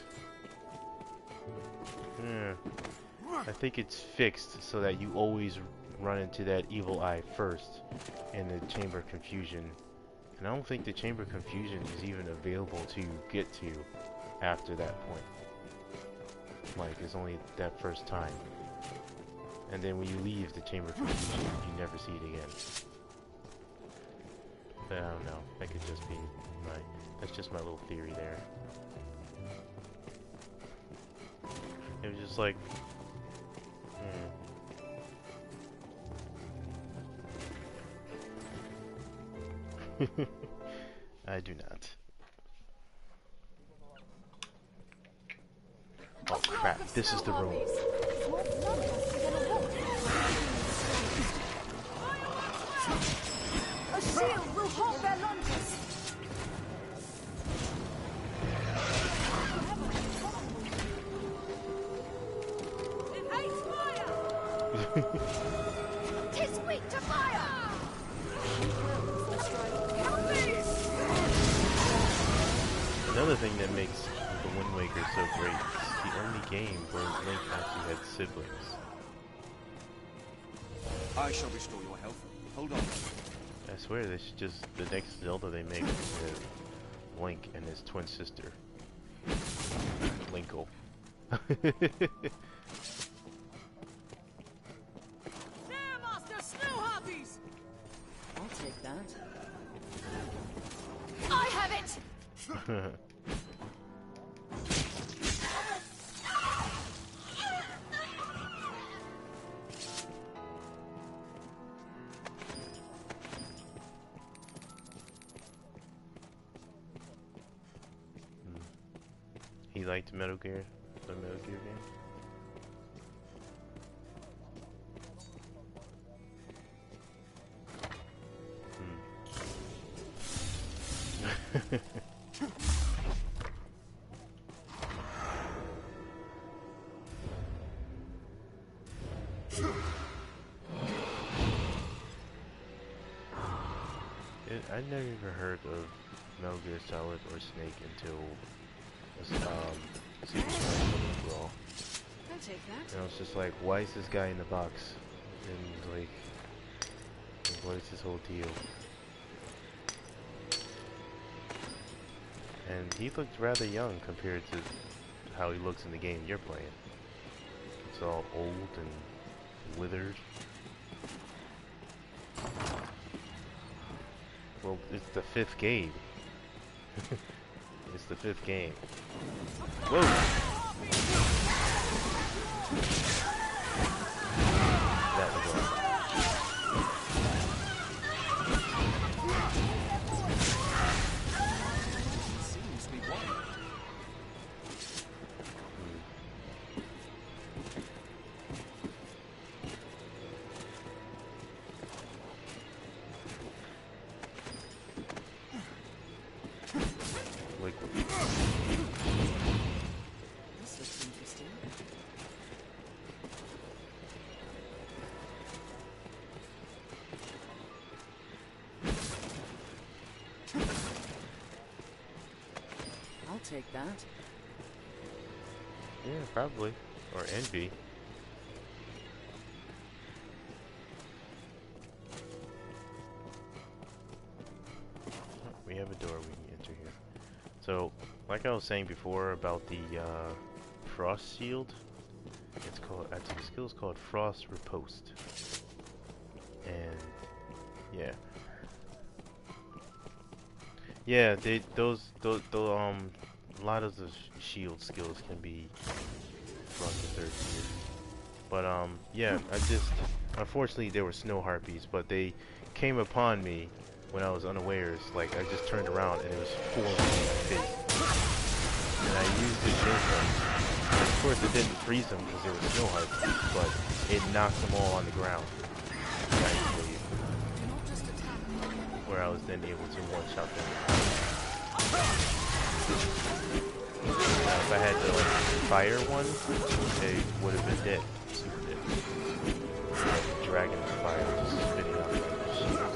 I think it's fixed so that you always run into that evil eye first in the Chamber of Confusion. And I don't think the Chamber of Confusion is even available to get to after that point. Like, it's only that first time. And then when you leave the Chamber of Confusion, you never see it again. But I don't know. That could just be that's just my little theory there. It was just like, I do not. Oh crap, this is the room. A shield will hold their lunges. It hates fire. Tis weak to fire. Another thing that makes the Wind Waker so great is it's the only game where Link actually had siblings. I shall restore your health. Hold on. I swear, this is just the next Zelda they make is Link and his twin sister, Linkle. Master Snow Harpies. I'll take that. I have it. He liked Metal Gear, the Metal Gear game. I never even heard of Metal Gear Solid or Snake until Super Smash Brawl. I'll take that. And I was just like, why is this guy in the box? And like, what is his whole deal? And he looked rather young compared to how he looks in the game you're playing. It's all old and withered. Well, it's the 5th game. It's the 5th game. Whoa! That was all. take that. Yeah, probably. Or envy. Oh, we have a door we can enter here. So, like I was saying before about the frost shield, it's called, actually the skill is called Frost Riposte. And yeah. Yeah, a lot of the shield skills can be brought to third tier. But yeah, unfortunately there were snow harpies, but they came upon me when I was unawares. Like, I just turned around and it was 4 in my face. And I used the Joker. Of course it didn't freeze them because they were snow harpies, but it knocked them all on the ground. Nicely. Where I was then able to one-shot them. If I had to like fire one, they would have been dead. Super dead. Dragon fire just spitting out like shield.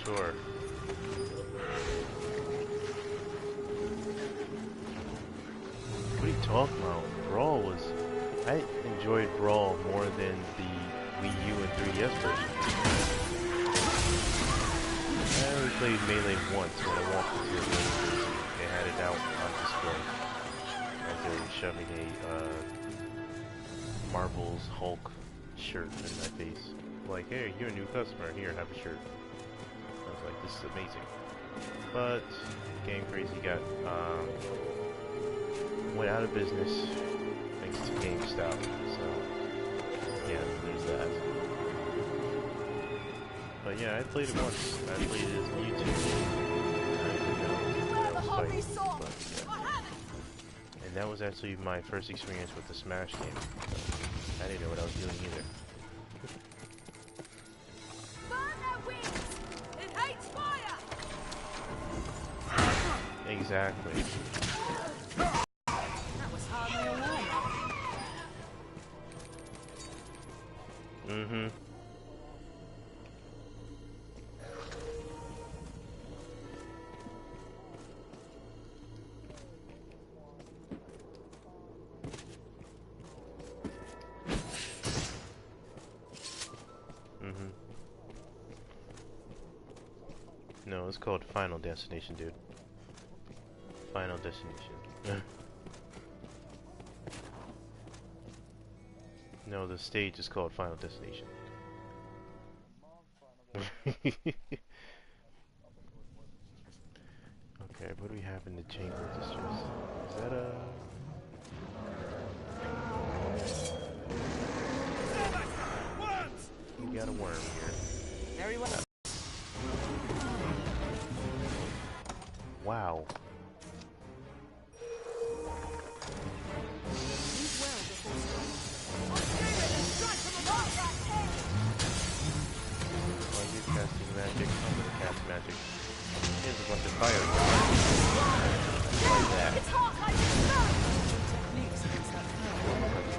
Sure. What are you talking about? Brawl was... I enjoyed Brawl more than the Wii U and 3DS version. I only played Melee once when I walked into a game. They had it out on display. As they were shoving a Marvel's Hulk shirt in my face. Like, hey, you're a new customer. Here, have a shirt. I was like, this is amazing. But Game Crazy got went out of business thanks to GameStop. So yeah, there's that. But yeah, I played it once. I played it as a YouTube. I didn't know that was fighting, but yeah. And that was actually my first experience with the Smash game. I didn't know what I was doing either. Exactly. That was hardly a warm-up. Mm-hmm. Mm-hmm. No, it's called Final Destination, dude. Final Destination. No, the stage is called Final Destination. Okay, what do we have in the chamber of distress? Is that a... We got a worm here. Very well. Wow. Casting magic, I'm gonna cast magic. Here's a bunch of fire. Like that. Techniques against that power.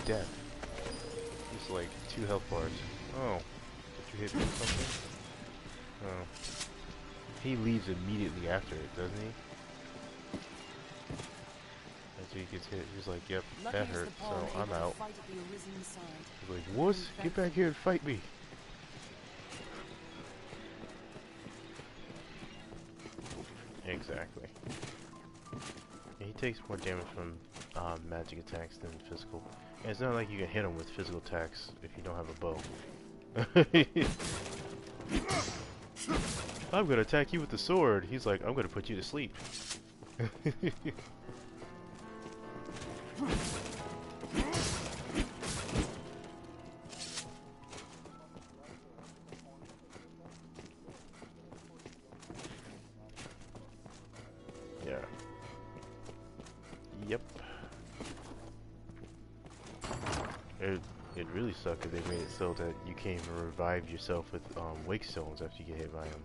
Death. Just like 2 health bars. Oh, did you hit me with something? Oh. He leaves immediately after it, doesn't he? After he gets hit, he's like, yep, that hurt, so I'm out. He's like, wuss, get back here and fight me. Exactly. Yeah, he takes more damage from magic attacks than physical. And it's not like you can hit him with physical attacks if you don't have a bow. I'm gonna attack you with the sword. He's like, I'm gonna put you to sleep. Yeah. Yep. It really sucked if they made it so that you can't even revive yourself with wake stones after you get hit by him.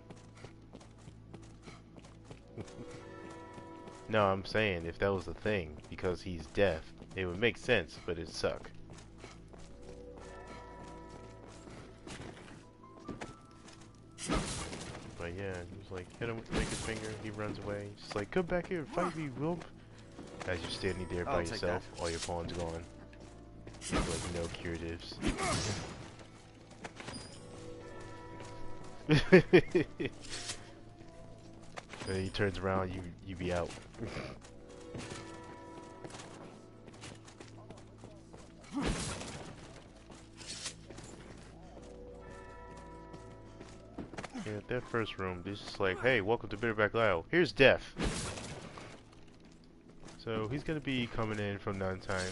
No, I'm saying if that was the thing, because he's deaf, it would make sense, but it'd suck. But yeah, he was like, hit him with his finger, he runs away. He's like, come back here and fight me, Wilp. As you're standing there by yourself, all your pawns gone. There's like no curatives. And then he turns around, you be out. Yeah, that first room, this is like, hey, welcome to Bitterback Isle. Here's Death. So he's gonna be coming in from time to time.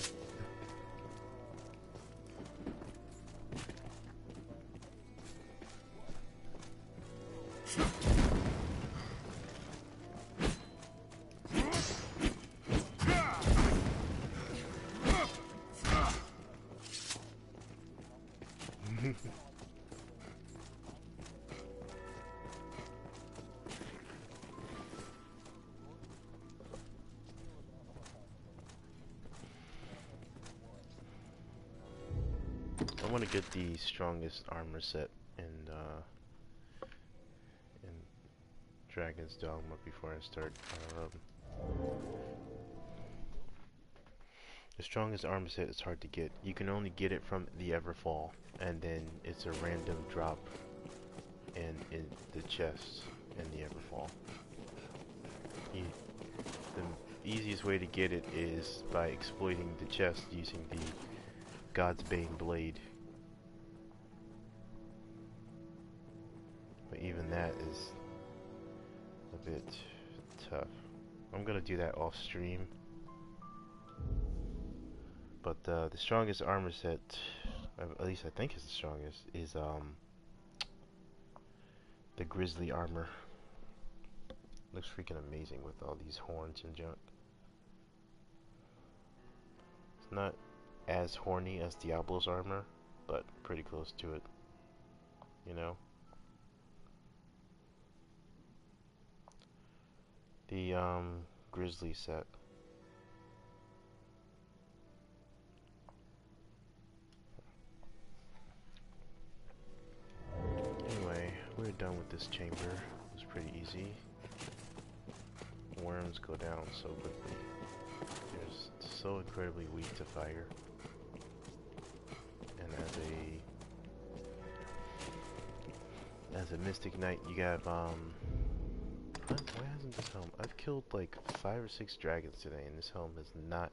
I want to get the strongest armor set in Dragon's Dogma before I start. The strongest armor set is hard to get. You can only get it from the Everfall, and then it's a random drop in the chest in the Everfall. The easiest way to get it is by exploiting the chest using the God's Bane blade. But even that is a bit tough. I'm gonna do that off stream. But the strongest armor set, at least I think is the strongest, is the Grizzly armor. Looks freaking amazing with all these horns and junk. It's not as horny as Diablo's armor, but pretty close to it, you know? The Grizzly set. Anyway, we're done with this chamber. It was pretty easy. Worms go down so quickly. They're so incredibly weak to fire. And as a Mystic Knight, you got why hasn't this helm? I've killed like 5 or 6 dragons today, and this helm has not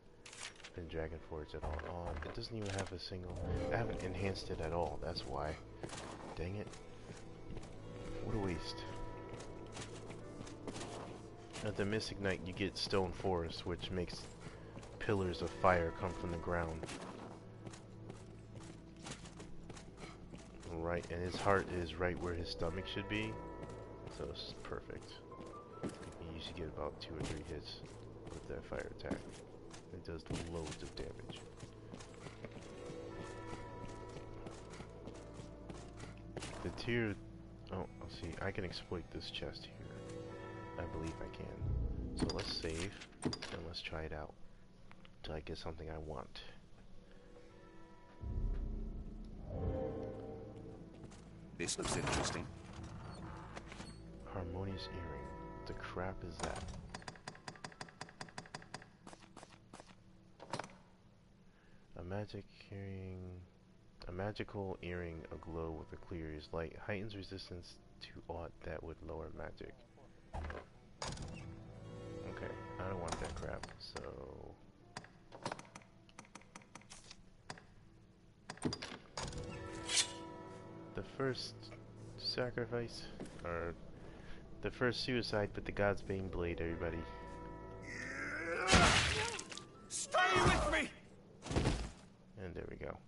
been Dragon Forged at all. It doesn't even have a single. I haven't enhanced it at all. That's why. Dang it! What a waste. At the Mystic Knight, you get Stone Forest, which makes pillars of fire come from the ground. Right, and his heart is right where his stomach should be, so it's perfect. You usually get about 2 or 3 hits with that fire attack. It does loads of damage. The tier... Oh, let's see. I can exploit this chest here. I believe I can. So let's save, and let's try it out. Until I get something I want. This looks interesting. Mysterious earring. The crap is that? A magical earring aglow with a clear light heightens resistance to aught that would lower magic. Okay, I don't want that crap, so... The first sacrifice, or the first suicide with the God's Bane blade, everybody. Stay with me! And there we go.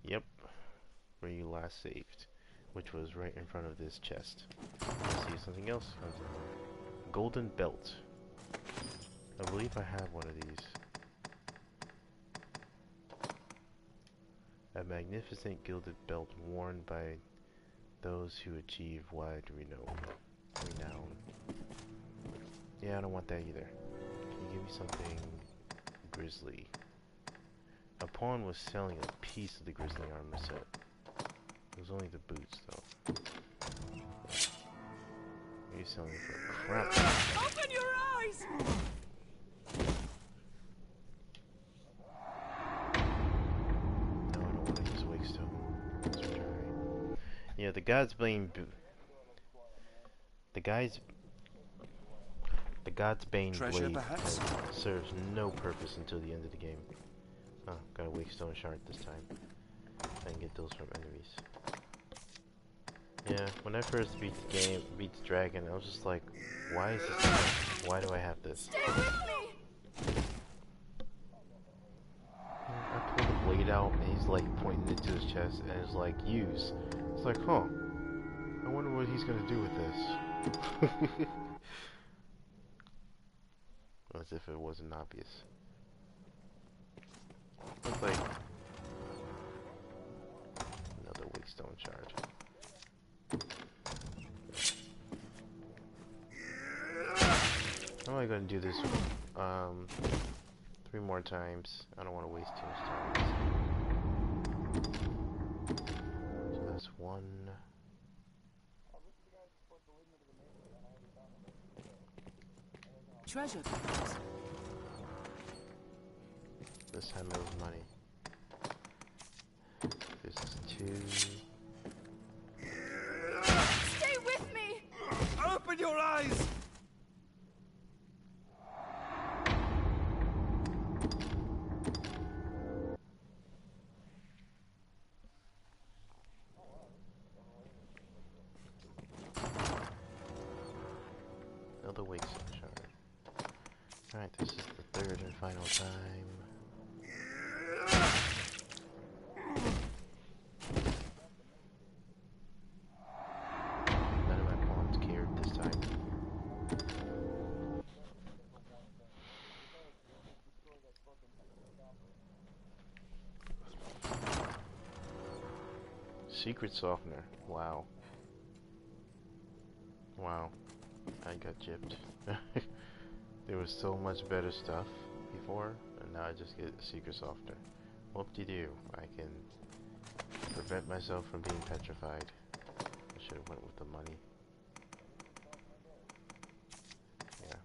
Yep, where you last saved, which was right in front of this chest. Let's see if something else comes in. Golden belt. I believe I have one of these. A magnificent gilded belt worn by those who achieve wide renown. Yeah, I don't want that either. Can you give me something grisly? A pawn was selling a piece of the grisly armor set. It was only the boots, though. You're selling it for crap. Open your eyes! No, I don't want to use Wakestone. Let's try. Yeah, the God's Bane Treasure, blade perhaps? serves no purpose until the end of the game. Oh, got a Wakestone shard this time. I can get those from enemies. Yeah, when I first beat the dragon, I was just like, why is this? Why do I have this? Stay with me! I pulled the blade out, and he's like pointing it to his chest, and it's like, use. It's like, huh? I wonder what he's gonna do with this. As if it wasn't obvious. Looks like another Wakestone shard. I'm only gonna do this 3 more times. I don't want to waste too much time. So that's 1. Treasure. This time it was money. This is 2. Stay with me! Open your eyes! Another Wakestone shard. Alright, this is the 3rd and final time. None of my pawns cared this time. Secret softener. Wow. Wow. I got gypped. There was so much better stuff before, and now I just get a secret softener. Whoop-de-doo. I can prevent myself from being petrified. I should have went with the money. Yeah.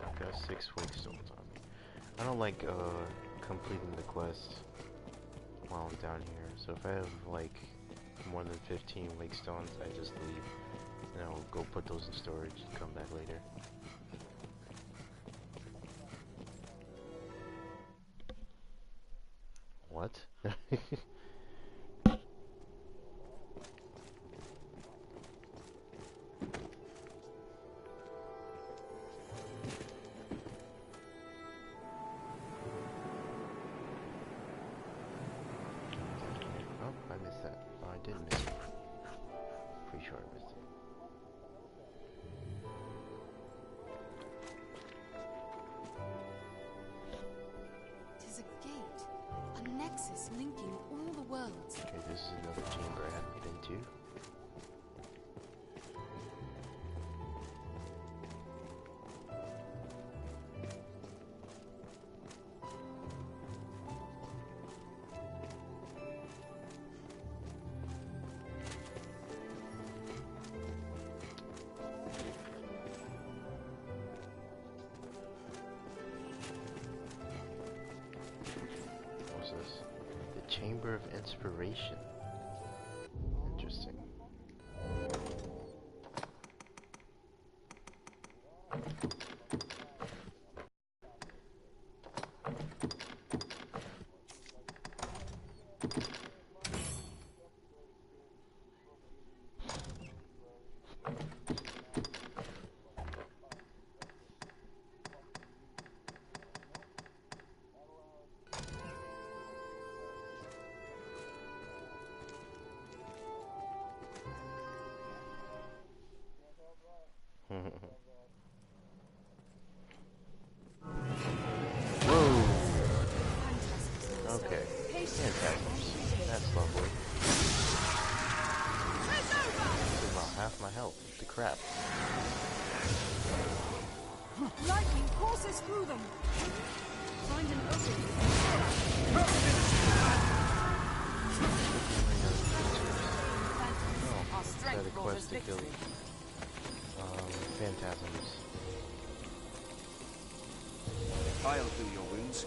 I've got 6 Wakestones on me. I don't like completing the quest while I'm down here. So if I have like more than 15 Wakestones, I just leave and I'll go put those in storage and come back later. What? Oh, I missed that. Oh, I did miss it. nexus linking all the worlds. Okay, this is another chamber I haven't been to. What's this? The Chamber of Inspiration. Interesting. Whoa! Okay. Fantastic. That's lovely. Took about half my health. The crap. Lightning courses through them. Find an opening. Our strength brought us Quest to kill victory. phantasms. I'll do your wounds.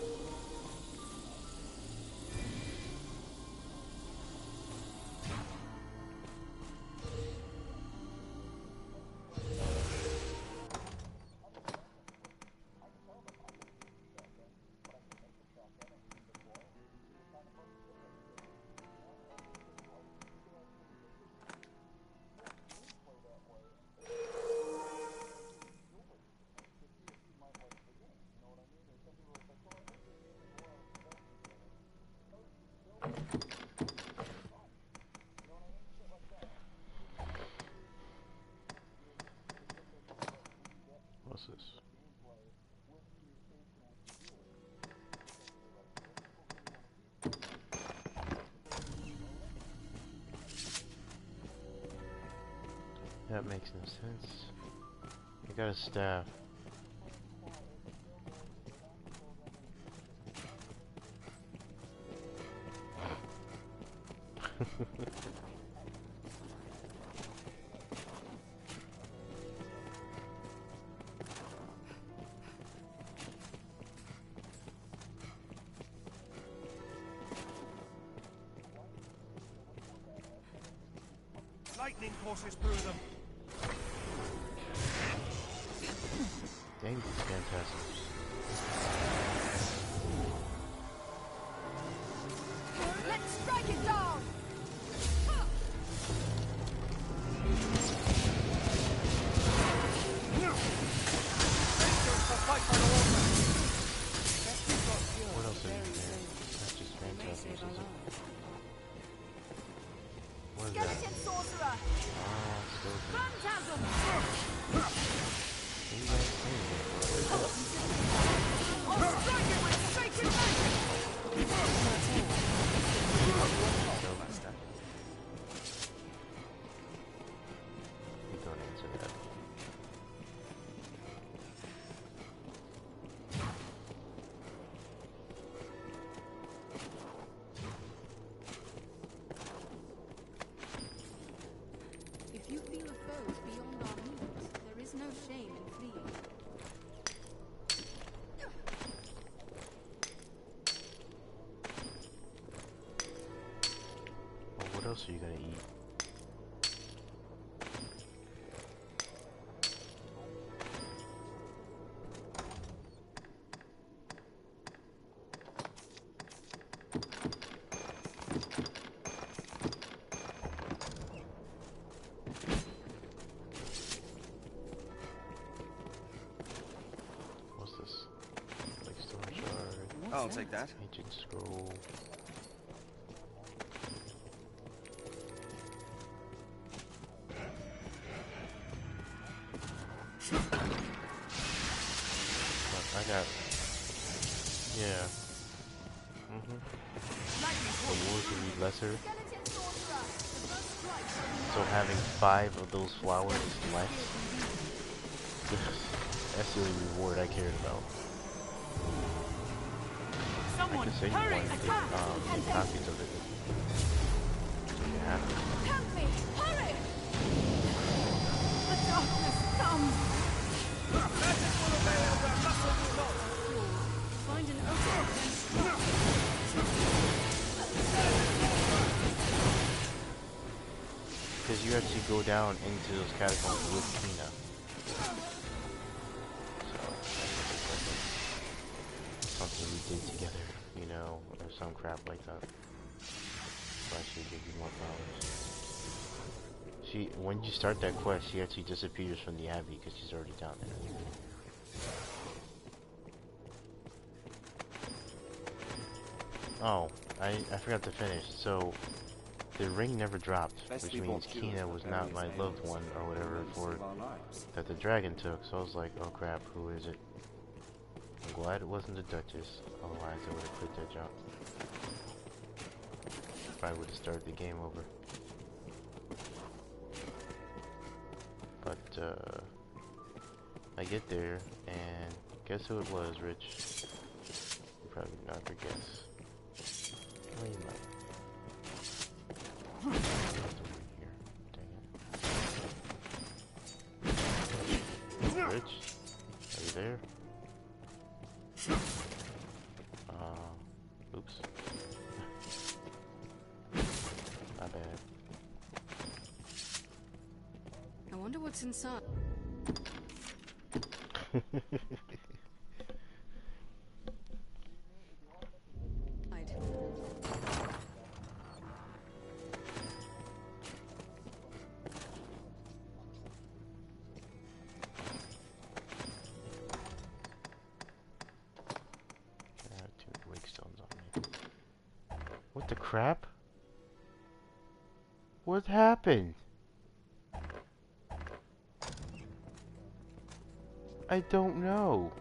What's this? That makes no sense. I got a staff. Lightning courses through them. Dang these phantasms. Let's strike it down! What else are you there? Not just phantasms, is it? What is that? Skeleton sorcerer! Ah, skeleton. Phantasm! What are you guys saying here? I'll strike it with sacred magic! You don't answer that. If you feel a foe is beyond our means, there is no shame in fleeing. Well, what else are you gonna eat? What's this? Like stone shard, I'll take that. ancient scroll. Look, I got, yeah. The wars will be lesser. So having 5 of those flowers is less. That's the only reward I cared about. I can say you want to get copies of it. Yeah. Help me! Hurry! The darkness comes! Find an opening. Because you actually go down into those catacombs with Kina. So, something we did together, you know, or some crap like that. So I should give you more flowers. When you start that quest, she actually disappears from the Abbey because she's already down there. Oh, I forgot to finish. So, the ring never dropped, which means Kina was not my loved one or whatever that the dragon took. So I was like, oh crap, who is it? I'm glad it wasn't the Duchess, otherwise I would have quit that job. Probably would have started the game over. But I get there and guess who it was, Rich? You probably not gonna guess. Oh, you might. Rich, are you there? Oops. My bad. I wonder what's inside. What the crap? What happened? I don't know.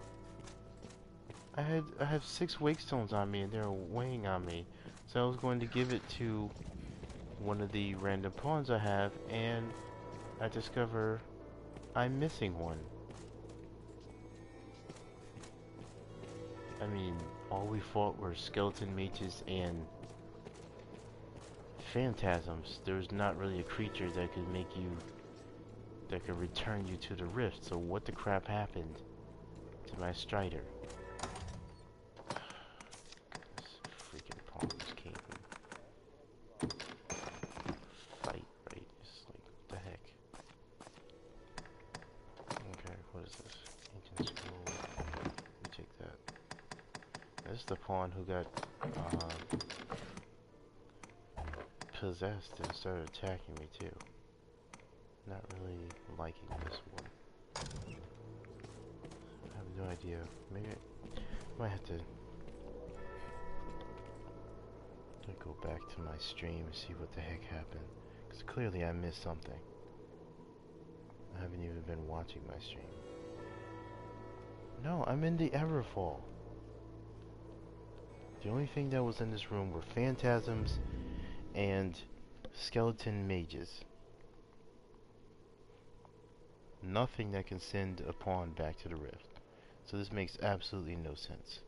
I have 6 wake stones on me and they're weighing on me. So I was going to give it to one of the random pawns I have and I discover I'm missing one. I mean, all we fought were skeleton mages and phantasms. There's not really a creature that could make you, that could return you to the rift. So what the crap happened to my Strider? This freaking pawns came fight, right? It's like, what the heck? Okay, what is this? Ancient scroll. Let me take that. This is the pawn who got possessed and started attacking me too. Not really liking this one. I have no idea. Maybe I might have to go back to my stream and see what the heck happened. Because clearly I missed something. I haven't even been watching my stream. No, I'm in the Everfall. The only thing that was in this room were phantasms and skeleton mages. Nothing that can send a pawn back to the rift. So this makes absolutely no sense.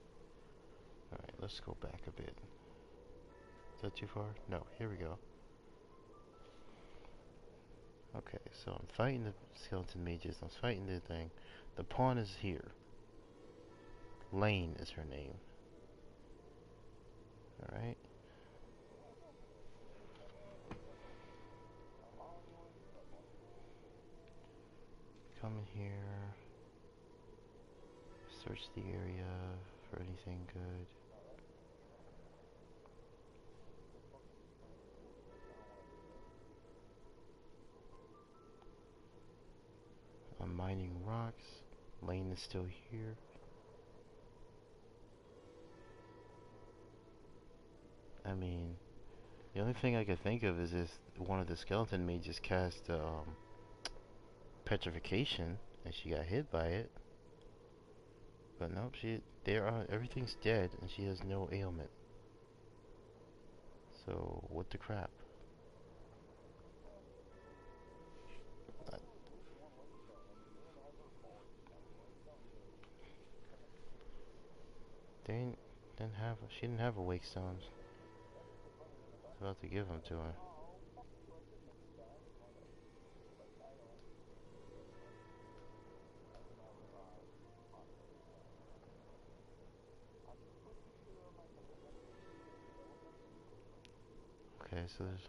Alright, let's go back a bit. Is that too far? No, here we go. Okay, so I'm fighting the skeleton mages, I'm fighting the thing. The pawn is here. Lane is her name. Alright. Come in here. Search the area for anything good. I'm mining rocks. Lane is still here. I mean, the only thing I could think of is if one of the skeleton mages cast petrification and she got hit by it. But nope, everything's dead and she has no ailment. So, what the crap? She didn't have awake stones. I was about to give them to her. Okay, so there's